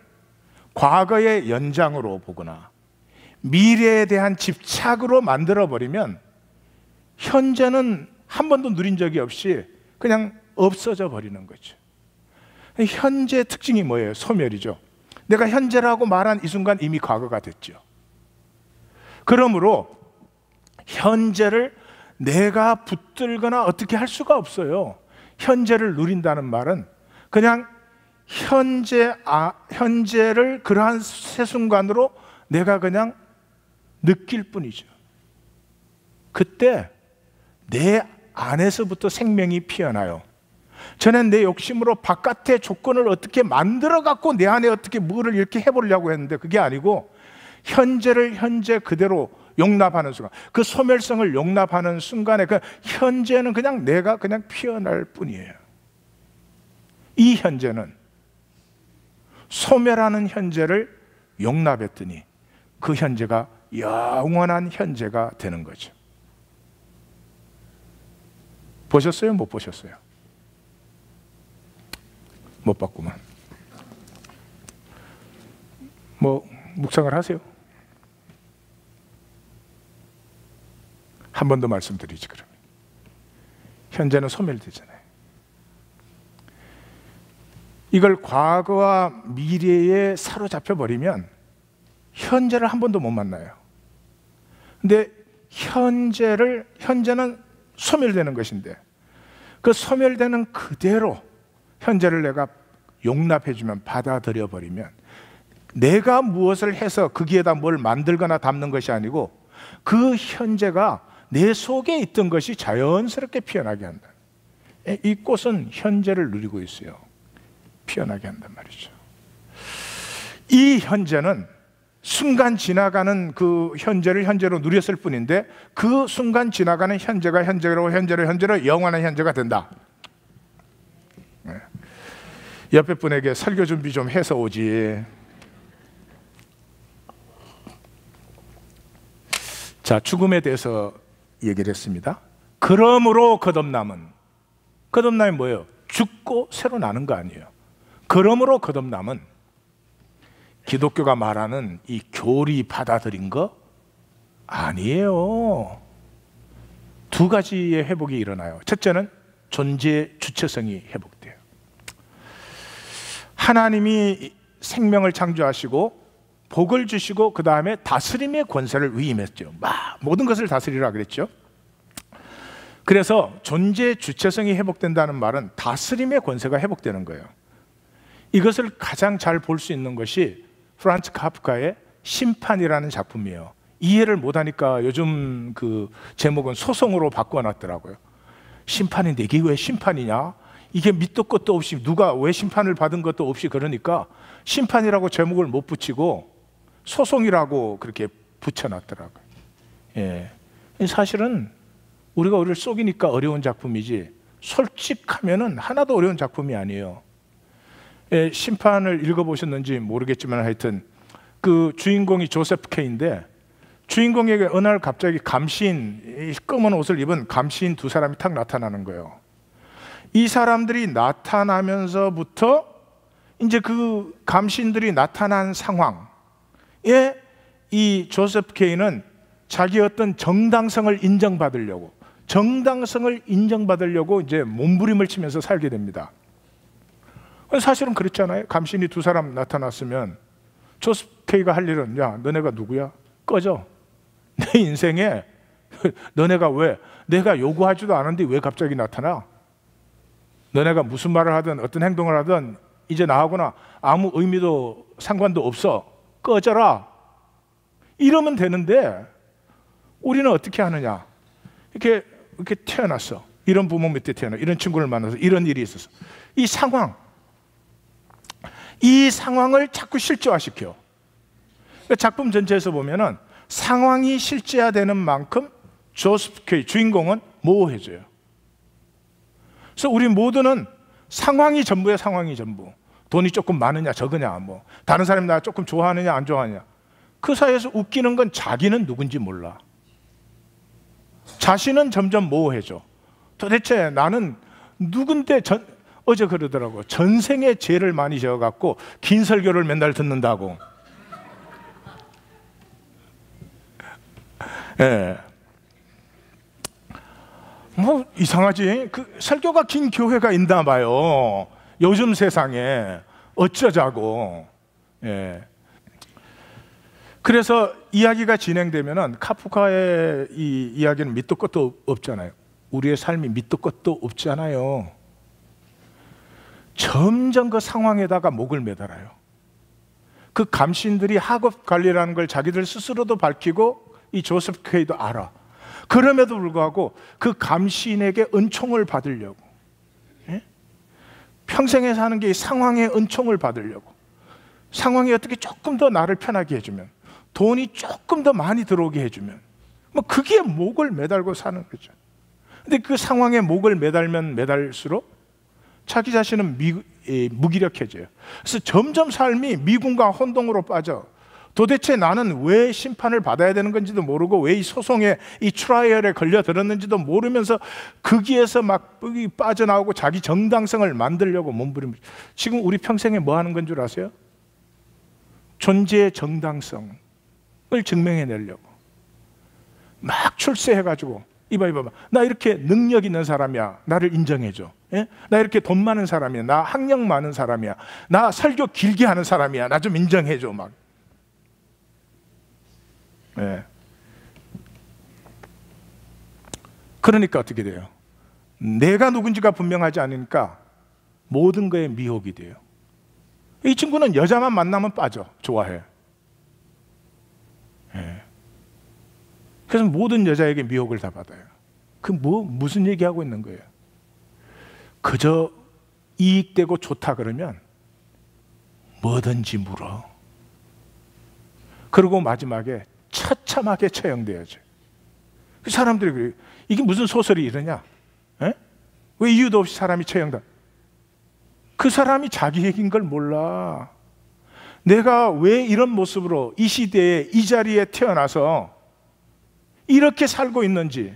과거의 연장으로 보거나 미래에 대한 집착으로 만들어버리면 현재는 한 번도 누린 적이 없이 그냥 없어져 버리는 거죠. 현재 특징이 뭐예요? 소멸이죠. 내가 현재라고 말한 이 순간 이미 과거가 됐죠. 그러므로 현재를 내가 붙들거나 어떻게 할 수가 없어요. 현재를 누린다는 말은 그냥 현재를 그러한 새 순간으로 내가 그냥 느낄 뿐이죠. 그때 내 안에서부터 생명이 피어나요. 저는 내 욕심으로 바깥의 조건을 어떻게 만들어 갖고 내 안에 어떻게 뭐를 이렇게 해보려고 했는데 그게 아니고, 현재를 현재 그대로 용납하는 순간, 그 소멸성을 용납하는 순간에 그 현재는 그냥 내가 그냥 피어날 뿐이에요. 이 현재는 소멸하는 현재를 용납했더니 그 현재가 영원한 현재가 되는 거죠. 보셨어요? 못 보셨어요? 못 봤구만. 뭐 묵상을 하세요. 한 번 더 말씀드리지. 그러면 현재는 소멸되잖아요. 이걸 과거와 미래에 사로잡혀 버리면 현재를 한 번도 못 만나요. 근데 현재는 소멸되는 것인데, 그 소멸되는 그대로 현재를 내가 용납해주면, 받아들여 버리면, 내가 무엇을 해서 거기에다 뭘 만들거나 담는 것이 아니고 그 현재가 내 속에 있던 것이 자연스럽게 피어나게 한다. 이 꽃은 현재를 누리고 있어요. 피어나게 한단 말이죠. 이 현재는 순간 지나가는 그 현재를 현재로 누렸을 뿐인데 그 순간 지나가는 현재가 현재로 영원한 현재가 된다. 옆에 분에게 설교 준비 좀 해서 오지. 자, 죽음에 대해서 얘기를 했습니다. 그러므로 거듭남은 뭐예요? 죽고 새로 나는 거 아니에요. 그러므로 거듭남은 기독교가 말하는 이 교리 받아들인 거 아니에요. 두 가지의 회복이 일어나요. 첫째는 존재 주체성이 회복돼요. 하나님이 생명을 창조하시고 복을 주시고 그 다음에 다스림의 권세를 위임했죠. 모든 것을 다스리라 그랬죠. 그래서 존재 주체성이 회복된다는 말은 다스림의 권세가 회복되는 거예요. 이것을 가장 잘 볼 수 있는 것이 프란츠 카프카의 심판이라는 작품이에요. 이해를 못하니까 요즘 그 제목은 소송으로 바꿔놨더라고요. 심판인데 이게 왜 심판이냐? 이게 밑도 끝도 없이 누가 왜 심판을 받은 것도 없이 그러니까 심판이라고 제목을 못 붙이고 소송이라고 그렇게 붙여놨더라고요. 예. 사실은 우리를 속이니까 어려운 작품이지 솔직하면은 하나도 어려운 작품이 아니에요. 예, 심판을 읽어보셨는지 모르겠지만 하여튼 그 주인공이 조세프 K인데 주인공에게 어느 날 갑자기 감시인, 검은 옷을 입은 감시인 두 사람이 탁 나타나는 거예요. 이 사람들이 나타나면서부터 이제 그 감시인들이 나타난 상황에 이 조세프 K는 자기 어떤 정당성을 인정받으려고 이제 몸부림을 치면서 살게 됩니다. 사실은 그렇잖아요. 감시인이 두 사람 나타났으면 조세프 K가 할 일은 야, 너네가 누구야? 꺼져. 내 인생에 너네가 왜 내가 요구하지도 않은데 왜 갑자기 나타나? 너네가 무슨 말을 하든 어떤 행동을 하든 이제 나하고나 아무 의미도 상관도 없어. 꺼져라. 이러면 되는데 우리는 어떻게 하느냐? 이렇게 태어났어. 이런 부모 밑에 태어나. 이런 친구를 만나서 이런 일이 있었어. 이 상황을 자꾸 실제화시켜. 작품 전체에서 보면은 상황이 실제화되는 만큼 조세프 K 주인공은 모호해져요. 그래서 우리 모두는 상황이 전부야. 상황이 전부. 돈이 조금 많으냐 적으냐, 뭐 다른 사람이 나 조금 좋아하느냐 안 좋아하느냐. 그 사이에서 웃기는 건 자기는 누군지 몰라. 자신은 점점 모호해져. 도대체 나는 누군데 어제 그러더라고. 전생에 죄를 많이 지어갖고 긴 설교를 맨날 듣는다고. 예. 뭐 이상하지. 그 설교가 긴 교회가 있나 봐요. 요즘 세상에 어쩌자고. 예. 그래서 이야기가 진행되면은 카프카의 이 이야기는 밑도 끝도 없잖아요. 우리의 삶이 밑도 끝도 없잖아요. 점점 그 상황에다가 목을 매달아요. 그 감시인들이 학업 관리라는 걸 자기들 스스로도 밝히고 이 조세프 K도 알아. 그럼에도 불구하고 그 감시인에게 은총을 받으려고, 예? 평생에 사는 게 이 상황의 은총을 받으려고, 상황이 어떻게 조금 더 나를 편하게 해주면, 돈이 조금 더 많이 들어오게 해주면, 뭐 그게 목을 매달고 사는 거죠. 근데 그 상황에 목을 매달면 매달수록 자기 자신은 무기력해져요. 그래서 점점 삶이 미궁과 혼동으로 빠져. 도대체 나는 왜 심판을 받아야 되는 건지도 모르고 왜 이 소송에 이 트라이얼에 걸려들었는지도 모르면서 거기에서 막 빠져나오고 자기 정당성을 만들려고 몸부림을. 지금 우리 평생에 뭐 하는 건 줄 아세요? 존재의 정당성을 증명해내려고 막 출세해가지고 이봐 나 이렇게 능력 있는 사람이야. 나를 인정해줘. 예? 나 이렇게 돈 많은 사람이야. 나 학력 많은 사람이야. 나 설교 길게 하는 사람이야. 나 좀 인정해줘. 막. 예. 그러니까 어떻게 돼요? 내가 누군지가 분명하지 않으니까 모든 거에 미혹이 돼요. 이 친구는 여자만 만나면 빠져. 좋아해. 예. 그래서 모든 여자에게 미혹을 다 받아요. 무슨 얘기하고 있는 거예요? 그저 이익되고 좋다 그러면 뭐든지 물어. 그리고 마지막에 처참하게 처형되어져요. 그 사람들이 그래요. 이게 무슨 소설이 이러냐? 에? 왜 이유도 없이 사람이 처형다? 그 사람이 자기 얘기인 걸 몰라. 내가 왜 이런 모습으로 이 시대에 이 자리에 태어나서 이렇게 살고 있는지,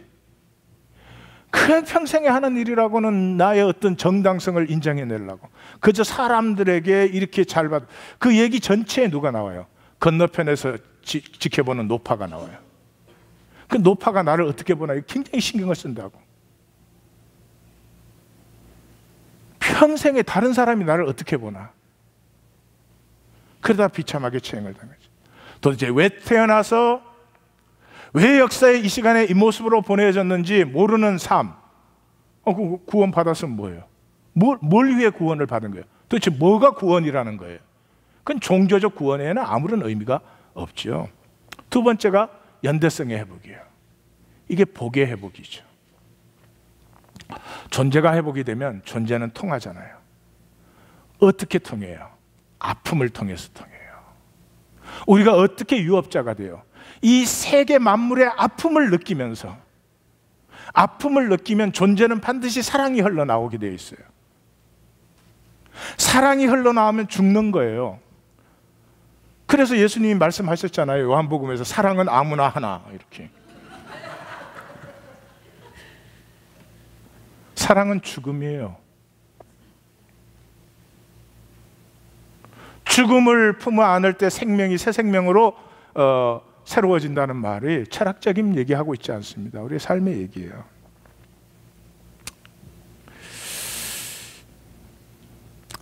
그냥 평생에 하는 일이라고는 나의 어떤 정당성을 인정해내려고 그저 사람들에게 이렇게 잘 받, 그 얘기 전체에 누가 나와요? 건너편에서 지켜보는 노파가 나와요. 그 노파가 나를 어떻게 보나 굉장히 신경을 쓴다고. 평생에 다른 사람이 나를 어떻게 보나. 그러다 비참하게 처형을 당하죠. 도대체 왜 태어나서 왜 역사의 이 시간에 이 모습으로 보내졌는지 모르는 삶. 구원 받았으면 뭐예요? 뭘 위해 구원을 받은 거예요? 도대체 뭐가 구원이라는 거예요? 그건 종교적 구원에는 아무런 의미가 없죠. 두 번째가 연대성의 회복이에요. 이게 복의 회복이죠. 존재가 회복이 되면 존재는 통하잖아요. 어떻게 통해요? 아픔을 통해서 통해요. 우리가 어떻게 유업자가 돼요? 이 세계 만물의 아픔을 느끼면서, 아픔을 느끼면 존재는 반드시 사랑이 흘러나오게 되어 있어요. 사랑이 흘러나오면 죽는 거예요. 그래서 예수님이 말씀하셨잖아요. 요한복음에서 사랑은 아무나 하나, 이렇게. 사랑은 죽음이에요. 죽음을 품어 안을 때 생명이 새 생명으로 새로워진다는 말이 철학적인 얘기하고 있지 않습니다. 우리의 삶의 얘기예요.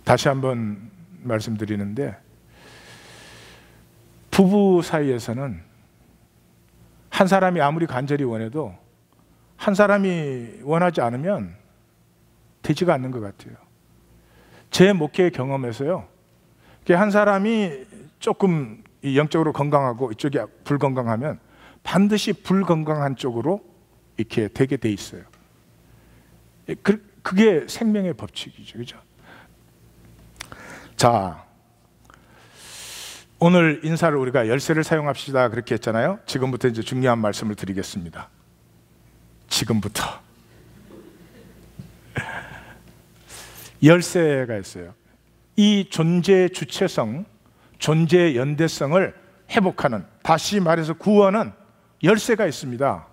다시 한번 말씀드리는데, 부부 사이에서는 한 사람이 아무리 간절히 원해도 한 사람이 원하지 않으면 되지가 않는 것 같아요. 제 목회 경험에서요, 한 사람이 조금 영적으로 건강하고 이쪽이 불건강하면 반드시 불건강한 쪽으로 이렇게 되게 돼 있어요. 그게 생명의 법칙이죠, 그죠? 자, 오늘 인사를 우리가 열쇠를 사용합시다 그렇게 했잖아요. 지금부터 이제 중요한 말씀을 드리겠습니다. 지금부터 열쇠가 있어요. 이 존재의 주체성, 존재의 연대성을 회복하는, 다시 말해서 구원은 열쇠가 있습니다.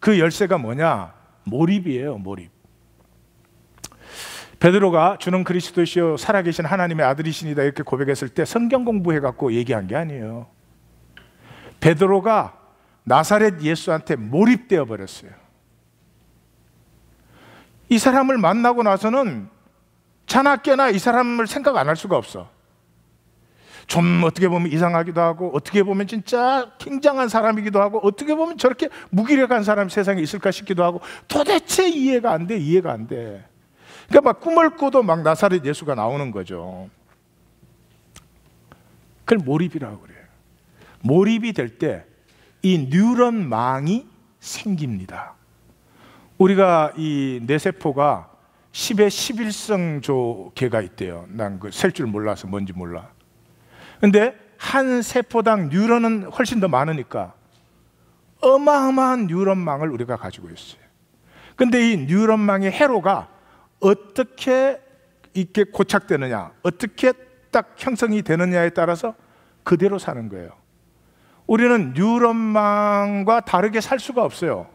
그 열쇠가 뭐냐? 몰입이에요. 몰입. 베드로가 주는 그리스도시요 살아계신 하나님의 아들이시니다 이렇게 고백했을 때 성경 공부해갖고 얘기한 게 아니에요. 베드로가 나사렛 예수한테 몰입되어 버렸어요. 이 사람을 만나고 나서는 자나깨나 이 사람을 생각 안 할 수가 없어. 좀 어떻게 보면 이상하기도 하고, 어떻게 보면 진짜 굉장한 사람이기도 하고, 어떻게 보면 저렇게 무기력한 사람이 세상에 있을까 싶기도 하고, 도대체 이해가 안 돼. 이해가 안 돼. 그러니까 막 꿈을 꿔도 막 나사렛 예수가 나오는 거죠. 그걸 몰입이라고 그래요. 몰입이 될 때 이 뉴런망이 생깁니다. 우리가 이 뇌세포가 10의 11성조 개가 있대요. 난 그 셀 줄 몰라서 뭔지 몰라. 근데 한 세포당 뉴런은 훨씬 더 많으니까 어마어마한 뉴런망을 우리가 가지고 있어요. 근데 이 뉴런망의 회로가 어떻게 이렇게 고착되느냐, 어떻게 딱 형성이 되느냐에 따라서 그대로 사는 거예요. 우리는 뉴런망과 다르게 살 수가 없어요.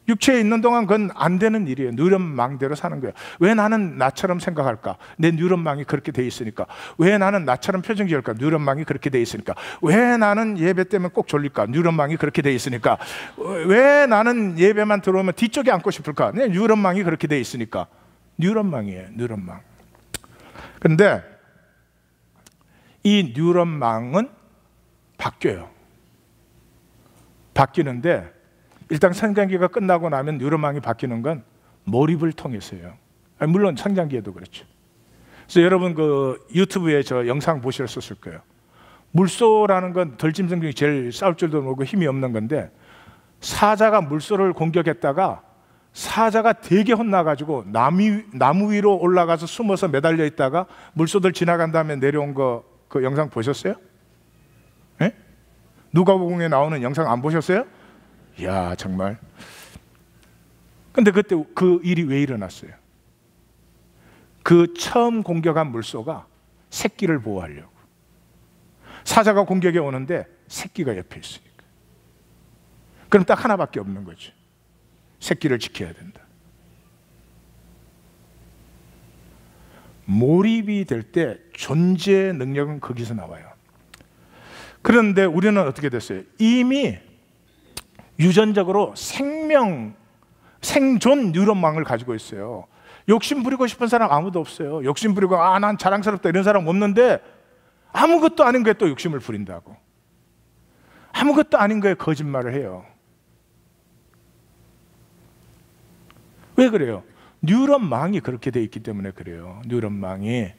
육체에 있는 동안 그건 안 되는 일이에요. 뉴런망대로 사는 거예요. 왜 나는 나처럼 생각할까? 내 뉴런망이 그렇게 돼 있으니까. 왜 나는 나처럼 표정 지을까? 뉴런망이 그렇게 돼 있으니까. 왜 나는 예배 때문에 꼭 졸릴까? 뉴런망이 그렇게 돼 있으니까. 왜 나는 예배만 들어오면 뒤쪽에 앉고 싶을까? 내 뉴런망이 그렇게 돼 있으니까. 뉴런망이에요. 뉴런망. 그런데 이 뉴런망은 바뀌어요. 바뀌는데 일단 성장기가 끝나고 나면 뉴런망이 바뀌는 건 몰입을 통해서요. 물론 성장기에도 그렇죠. 그래서 여러분 그 유튜브에 저 영상 보셨을 거예요. 물소라는 건 덜짐승 중에 제일 싸울 줄도 모르고 힘이 없는 건데, 사자가 물소를 공격했다가 사자가 되게 혼나가지고 나무 위로 올라가서 숨어서 매달려 있다가 물소들 지나간 다음에 내려온 거 그 영상 보셨어요? 네? 누가복음에 나오는 영상 안 보셨어요? 이야, 정말. 근데 그때 그 일이 왜 일어났어요? 그 처음 공격한 물소가 새끼를 보호하려고. 사자가 공격에 오는데 새끼가 옆에 있으니까. 그럼 딱 하나밖에 없는 거죠. 새끼를 지켜야 된다. 몰입이 될 때 존재의 능력은 거기서 나와요. 그런데 우리는 어떻게 됐어요? 이미 유전적으로 생존 뉴런망을 가지고 있어요. 욕심 부리고 싶은 사람 아무도 없어요. 욕심 부리고 난 자랑스럽다 이런 사람 없는데, 아무것도 아닌 거에 또 욕심을 부린다고. 아무것도 아닌 거에 거짓말을 해요. 왜 그래요? 뉴런망이 그렇게 돼 있기 때문에 그래요. 뉴런망이.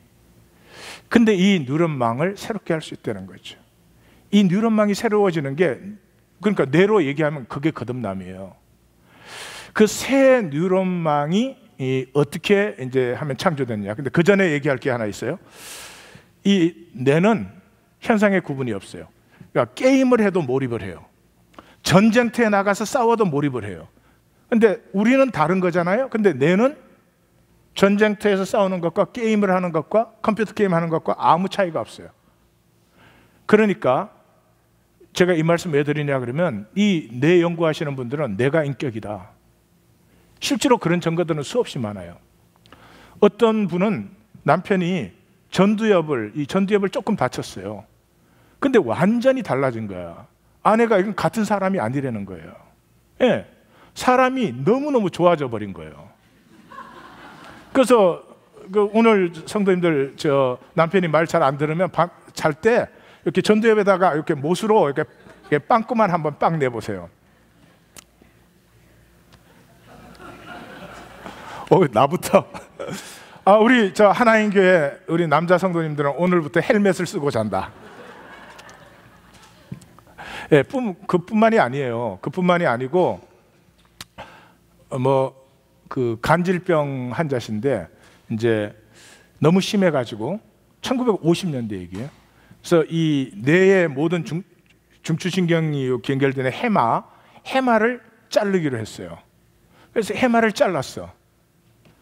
근데 이 뉴런망을 새롭게 할 수 있다는 거죠. 이 뉴런망이 새로워지는 게, 그러니까 뇌로 얘기하면 그게 거듭남이에요. 그 새 뉴런망이 어떻게 이제 하면 창조됐냐. 근데 그 전에 얘기할 게 하나 있어요. 이 뇌는 현상의 구분이 없어요. 그러니까 게임을 해도 몰입을 해요. 전쟁터에 나가서 싸워도 몰입을 해요. 근데 우리는 다른 거잖아요. 근데 뇌는 전쟁터에서 싸우는 것과 게임을 하는 것과 컴퓨터 게임 하는 것과 아무 차이가 없어요. 그러니까 제가 이 말씀 왜 드리냐 그러면, 이 뇌 연구하시는 분들은 뇌가 인격이다. 실제로 그런 증거들은 수없이 많아요. 어떤 분은 남편이 전두엽을 조금 다쳤어요. 근데 완전히 달라진 거야. 아내가 이건 같은 사람이 아니라는 거예요. 예, 사람이 너무너무 좋아져 버린 거예요. 그래서 오늘 성도님들, 남편이 말 잘 안 들으면 잘 때 이렇게 전두엽에다가 이렇게 못으로 이렇게 빵꾸만 한번 빵 내보세요. 나부터. 우리 하나인 교회 우리 남자 성도님들은 오늘부터 헬멧을 쓰고 잔다. 예, 그뿐만이 아니에요. 그뿐만이 아니고 그 간질병 환자신데 이제 너무 심해가지고 1950년대 얘기예요. 그래서 이 뇌의 모든 중추신경이 연결되는 해마를 자르기로 했어요. 그래서 해마를 잘랐어.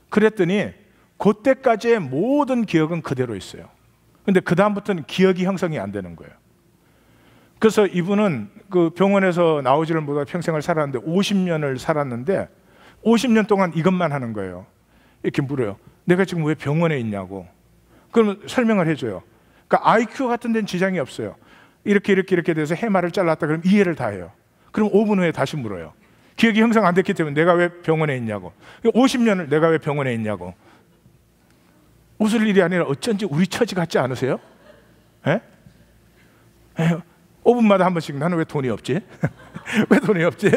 그랬더니 그때까지의 모든 기억은 그대로 있어요. 근데 그 다음부터는 기억이 형성이 안 되는 거예요. 그래서 이분은 그 병원에서 나오지를 못하고 평생을 살았는데 50년을 살았는데 50년 동안 이것만 하는 거예요. 이렇게 물어요. 내가 지금 왜 병원에 있냐고. 그러면 설명을 해줘요. 그러니까 IQ 같은 데는 지장이 없어요. 이렇게 돼서 해마를 잘랐다 그러면 이해를 다 해요. 그럼 5분 후에 다시 물어요. 기억이 형성 안 됐기 때문에 내가 왜 병원에 있냐고. 50년을 내가 왜 병원에 있냐고. 웃을 일이 아니라 어쩐지 우리 처지 같지 않으세요? 예? 5분마다 한 번씩 나는 왜 돈이 없지? 왜 돈이 없지?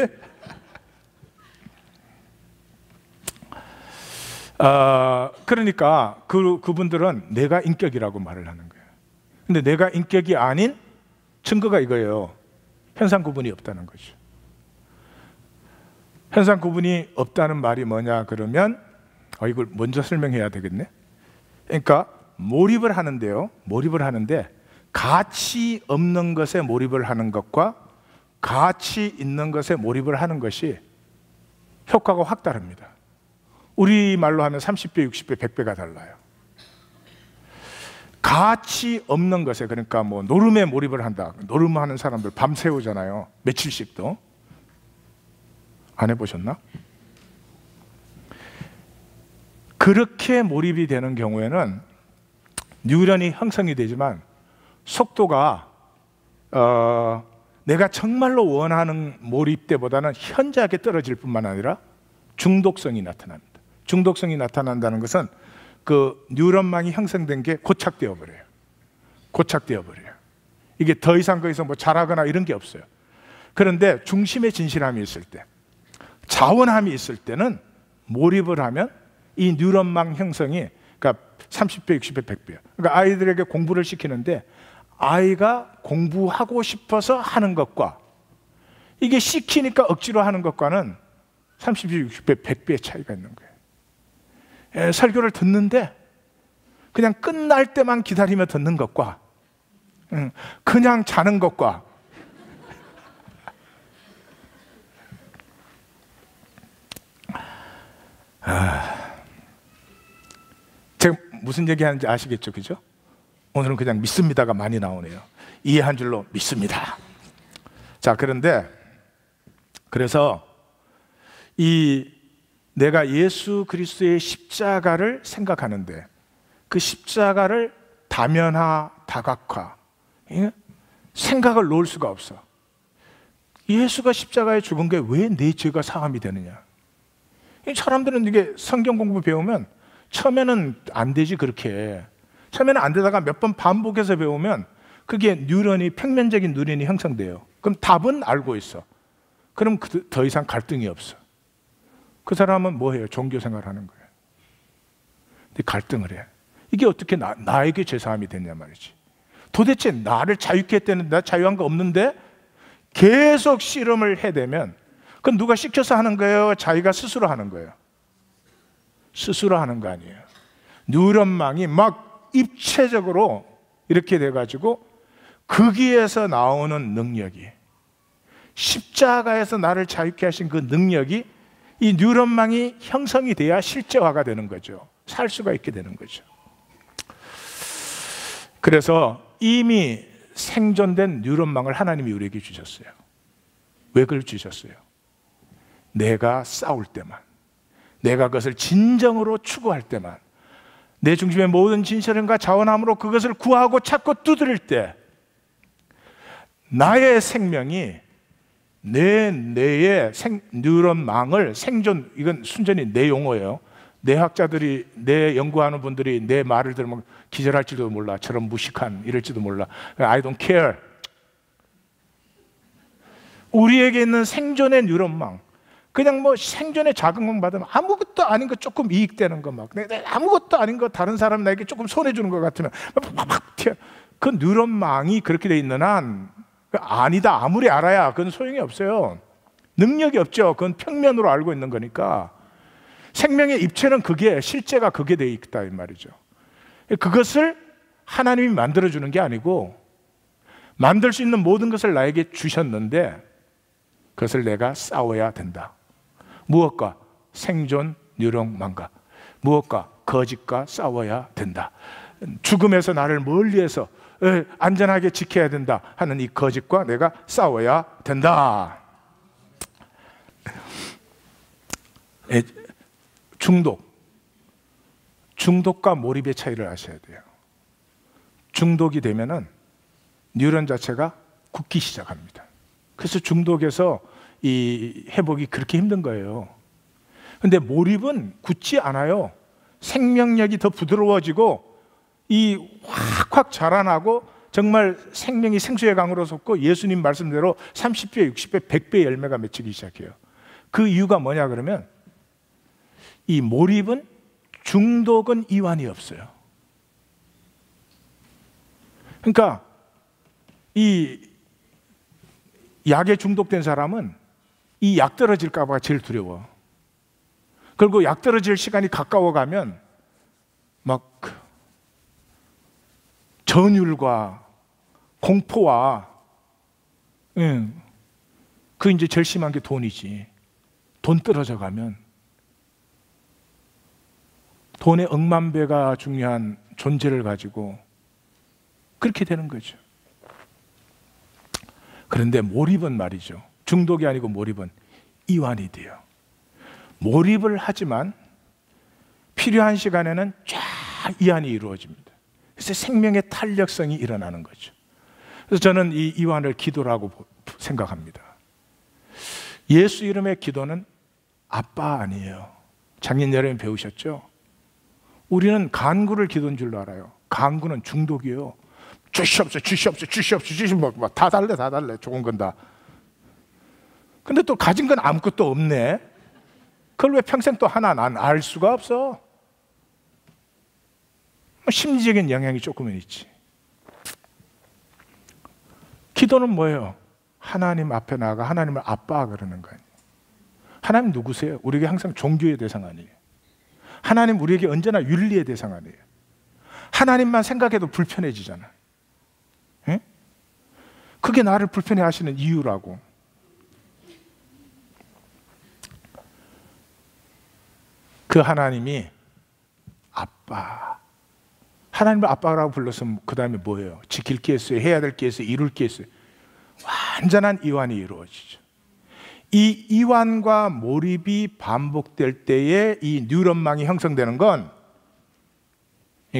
그러니까 그분들은 내가 인격이라고 말을 하는 거예요. 근데 내가 인격이 아닌 증거가 이거예요. 현상 구분이 없다는 거죠. 현상 구분이 없다는 말이 뭐냐 그러면 이걸 먼저 설명해야 되겠네. 그러니까 몰입을 하는데요. 몰입을 하는데 가치 없는 것에 몰입을 하는 것과 가치 있는 것에 몰입을 하는 것이 효과가 확 다릅니다. 우리말로 하면 30배, 60배, 100배가 달라요. 가치 없는 것에, 그러니까 노름에 몰입을 한다. 노름하는 사람들 밤 새우잖아요. 며칠씩도. 안 해보셨나? 그렇게 몰입이 되는 경우에는 뉴런이 형성이 되지만 속도가 내가 정말로 원하는 몰입 때보다는 현저하게 떨어질 뿐만 아니라 중독성이 나타납니다. 중독성이 나타난다는 것은 그 뉴런망이 형성된 게 고착되어 버려요. 고착되어 버려요. 이게 더 이상 거기서 잘하거나 이런 게 없어요. 그런데 중심에 진실함이 있을 때, 자원함이 있을 때는 몰입을 하면 이 뉴런망 형성이, 그러니까 30배, 60배, 100배예요. 그러니까 아이들에게 공부를 시키는데 아이가 공부하고 싶어서 하는 것과 이게 시키니까 억지로 하는 것과는 30배, 60배, 100배의 차이가 있는 거예요. 설교를 듣는데 그냥 끝날 때만 기다리며 듣는 것과 그냥 자는 것과 무슨 얘기하는지 아시겠죠? 그죠? 오늘은 그냥 믿습니다가 많이 나오네요. 이해한 줄로 믿습니다. 자, 그래서 내가 예수 그리스도의 십자가를 생각하는데 그 십자가를 다면화, 다각화, 생각을 놓을 수가 없어. 예수가 십자가에 죽은 게 왜 내 죄가 사함이 되느냐? 사람들은 이게 성경 공부 배우면 처음에는 안 되지, 그렇게. 처음에는 안 되다가 몇 번 반복해서 배우면 그게 평면적인 뉴런이 형성돼요. 그럼 답은 알고 있어. 그럼 더 이상 갈등이 없어. 그 사람은 뭐 해요? 종교 생활을 하는 거예요. 근데 갈등을 해. 이게 어떻게 나에게 죄사함이 됐냐 말이지. 도대체 나를 자유케 했다는, 나 자유한 거 없는데 계속 씨름을 해대면 그건 누가 시켜서 하는 거예요? 자기가 스스로 하는 거예요. 스스로 하는 거 아니에요. 뉴런망이 막 입체적으로 이렇게 돼가지고 거기에서 나오는 능력이, 십자가에서 나를 자유케 하신 그 능력이 이 뉴런망이 형성이 돼야 실제화가 되는 거죠. 살 수가 있게 되는 거죠. 그래서 이미 생존된 뉴런망을 하나님이 우리에게 주셨어요. 왜 그걸 주셨어요? 내가 싸울 때만, 내가 그것을 진정으로 추구할 때만, 내 중심의 모든 진실과 자원함으로 그것을 구하고 찾고 두드릴 때 나의 생명이 내 뇌의 뉴런망을 생존, 이건 순전히 내 용어예요. 뇌학자들이, 뇌 연구하는 분들이 내 말을 들으면 기절할지도 몰라. 저런 무식한, 이럴지도 몰라. I don't care. 우리에게 있는 생존의 뉴런망, 그냥 뭐 생존의 자극만 받으면 아무것도 아닌 거 조금 이익되는 거, 막 아무것도 아닌 거 다른 사람 나에게 조금 손해주는 것 같으면 막 튀어. 그 뉴런망이 그렇게 돼 있는 한 아니다 아무리 알아야 그건 소용이 없어요. 능력이 없죠. 그건 평면으로 알고 있는 거니까. 생명의 입체는 그게, 실제가 그게 돼 있다 이 말이죠. 그것을 하나님이 만들어주는 게 아니고 만들 수 있는 모든 것을 나에게 주셨는데 그것을 내가 싸워야 된다. 무엇과? 생존 뉴런망과, 무엇과? 거짓과 싸워야 된다. 죽음에서 나를 멀리해서 안전하게 지켜야 된다 하는 이 거짓과 내가 싸워야 된다. 중독과 몰입의 차이를 아셔야 돼요. 중독이 되면은 뉴런 자체가 굳기 시작합니다. 그래서 중독에서 이 회복이 그렇게 힘든 거예요. 근데 몰입은 굳지 않아요. 생명력이 더 부드러워지고 이 확확 자라나고 정말 생명이 생수의 강으로 솟고 예수님 말씀대로 30배, 60배, 100배 열매가 맺히기 시작해요. 그 이유가 뭐냐 그러면 이 몰입은, 중독은 이완이 없어요. 그러니까 이 약에 중독된 사람은 이 약 떨어질까 봐 제일 두려워. 그리고 약 떨어질 시간이 가까워 가면 막 전율과 공포와, 그 이제 제일 심한 게 돈이지. 돈 떨어져 가면 돈의 억만배가 중요한 존재를 가지고 그렇게 되는 거죠. 그런데 몰입은 말이죠. 중독이 아니고 몰입은 이완이 돼요. 몰입을 하지만 필요한 시간에는 쫙 이완이 이루어집니다. 그래서 생명의 탄력성이 일어나는 거죠. 그래서 저는 이 이완을 기도라고 생각합니다. 예수 이름의 기도는 아빠 아니에요. 작년 여름에 배우셨죠? 우리는 간구를 기도인 줄로 알아요. 간구는 중독이에요. 주시옵소서, 주시옵소서, 주시옵소서, 주시옵소서, 막 다 달래, 다 달래. 좋은 건 다. 근데 또 가진 건 아무것도 없네. 그걸 왜 평생 또 하나 난 알 수가 없어? 심리적인 영향이 조금은 있지. 기도는 뭐예요? 하나님 앞에 나아가 하나님을 아빠 그러는 거예요. 하나님 누구세요? 우리에게 항상 종교의 대상 아니에요. 하나님 우리에게 언제나 윤리의 대상 아니에요. 하나님만 생각해도 불편해지잖아. 예? 그게 나를 불편해 하시는 이유라고. 그 하나님이 아빠, 하나님을 아빠라고 불렀으면 그 다음에 뭐예요? 지킬 게 있어요? 해야 될 게 있어요? 이룰 게 있어요? 완전한 이완이 이루어지죠. 이 이완과 몰입이 반복될 때에 이 뉴런망이 형성되는 건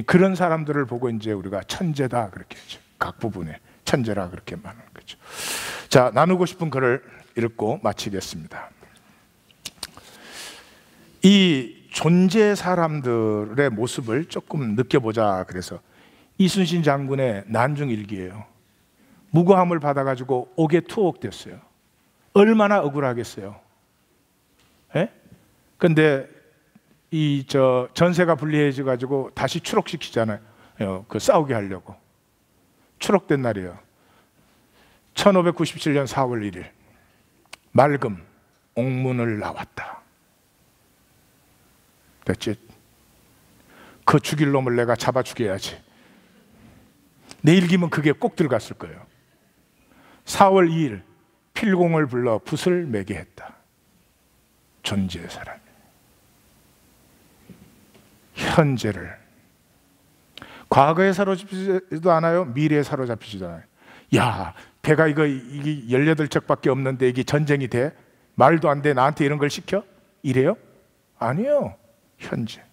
그런 사람들을 보고 이제 우리가 천재다 그렇게 하죠. 각 부분에 천재라 그렇게 말하는 거죠. 자, 나누고 싶은 글을 읽고 마치겠습니다. 이 존재 사람들의 모습을 조금 느껴보자. 그래서 이순신 장군의 난중일기예요. 무고함을 받아가지고 옥에 투옥됐어요. 얼마나 억울하겠어요. 예? 근데 이 전세가 불리해져 가지고 다시 추록시키잖아요. 그 싸우게 하려고. 추록된 날이에요. 1597년 4월 1일 맑음 옥문을 나왔다. 됐지? 그 죽일 놈을 내가 잡아 죽여야지. 내 일기면 그게 꼭 들어갔을 거예요. 4월 2일 필공을 불러 붓을 매게 했다. 존재의 사람. 현재를 과거에 사로잡히지도 않아요. 미래에 사로잡히지도 않아요. 야, 배가 이게 18척밖에 없는데 이게 전쟁이 돼? 말도 안 돼. 나한테 이런 걸 시켜? 이래요? 아니에요. 현재.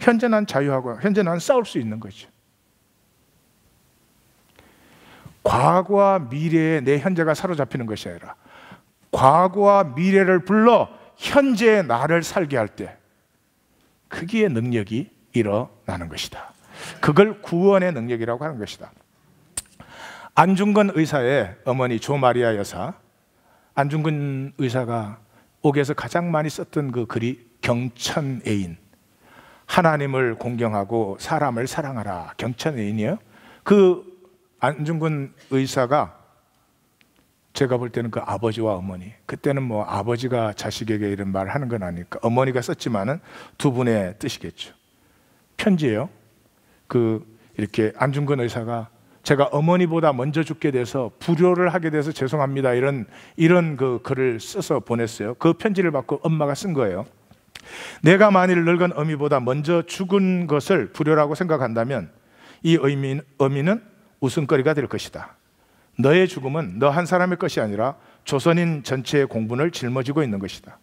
현재 난 자유하고 현재 난 싸울 수 있는 거죠. 과거와 미래에 내 현재가 사로잡히는 것이 아니라 과거와 미래를 불러 현재의 나를 살게 할 때 그기의 능력이 일어나는 것이다. 그걸 구원의 능력이라고 하는 것이다. 안중근 의사의 어머니 조마리아 여사, 안중근 의사가 옥에서 가장 많이 썼던 그 글이 경천애인, 하나님을 공경하고 사람을 사랑하라. 경천애인이에요. 그 안중근 의사가 제가 볼 때는 그 아버지와 어머니, 그때는 뭐 아버지가 자식에게 이런 말을 하는 건 아니니까 어머니가 썼지만은 두 분의 뜻이겠죠. 편지예요. 이렇게 안중근 의사가 제가 어머니보다 먼저 죽게 돼서 불효를 하게 돼서 죄송합니다. 이런 그 글을 써서 보냈어요. 그 편지를 받고 엄마가 쓴 거예요. 내가 만일 늙은 어미보다 먼저 죽은 것을 불효라고 생각한다면 이 어미는 웃음거리가 될 것이다. 너의 죽음은 너 한 사람의 것이 아니라 조선인 전체의 공분을 짊어지고 있는 것이다.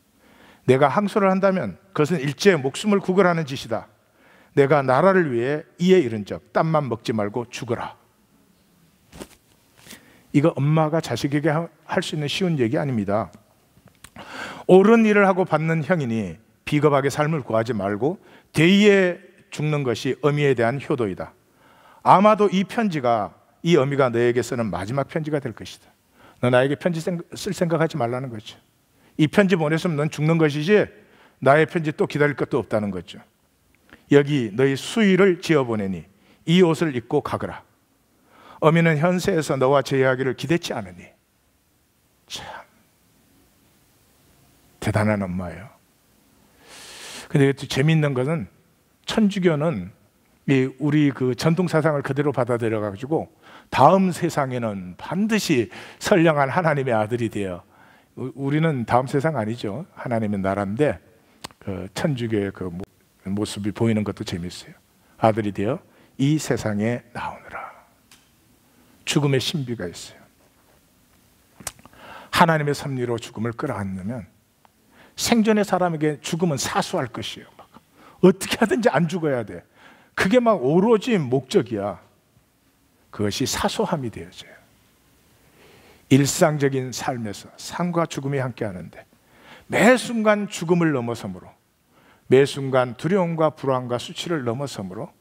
내가 항소를 한다면 그것은 일제의 목숨을 구걸하는 짓이다. 내가 나라를 위해 이에 이른 적 땀만 먹지 말고 죽어라. 이거 엄마가 자식에게 할 수 있는 쉬운 얘기 아닙니다. 옳은 일을 하고 받는 형이니 비겁하게 삶을 구하지 말고 대의에 죽는 것이 어미에 대한 효도이다. 아마도 이 편지가 이 어미가 너에게 쓰는 마지막 편지가 될 것이다. 너 나에게 편지 쓸 생각하지 말라는 거죠. 이 편지 보냈으면 넌 죽는 것이지 나의 편지 또 기다릴 것도 없다는 거죠. 여기 너희 수의를 지어보내니 이 옷을 입고 가거라. 어미는 현세에서 너와 재회하기를 기대치 않으니. 참 대단한 엄마예요. 근데 재미있는 것은 천주교는 우리 그 전통 사상을 그대로 받아들여 가지고 다음 세상에는 반드시 선량한 하나님의 아들이 되어, 우리는 다음 세상 아니죠. 하나님의 나라인데 그 천주교의 그 모습이 보이는 것도 재밌어요. 아들이 되어 이 세상에 나오느라. 죽음의 신비가 있어요. 하나님의 섭리로 죽음을 끌어안으면 생전의 사람에게 죽음은 사수할 것이에요. 막 어떻게 하든지 안 죽어야 돼. 그게 막 오로지 목적이야. 그것이 사소함이 되어져요. 일상적인 삶에서 삶과 죽음이 함께 하는데 매 순간 죽음을 넘어서므로, 매 순간 두려움과 불안과 수치를 넘어서므로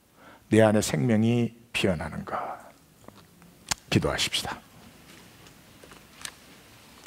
내 안에 생명이 피어나는 것. 기도하십시다.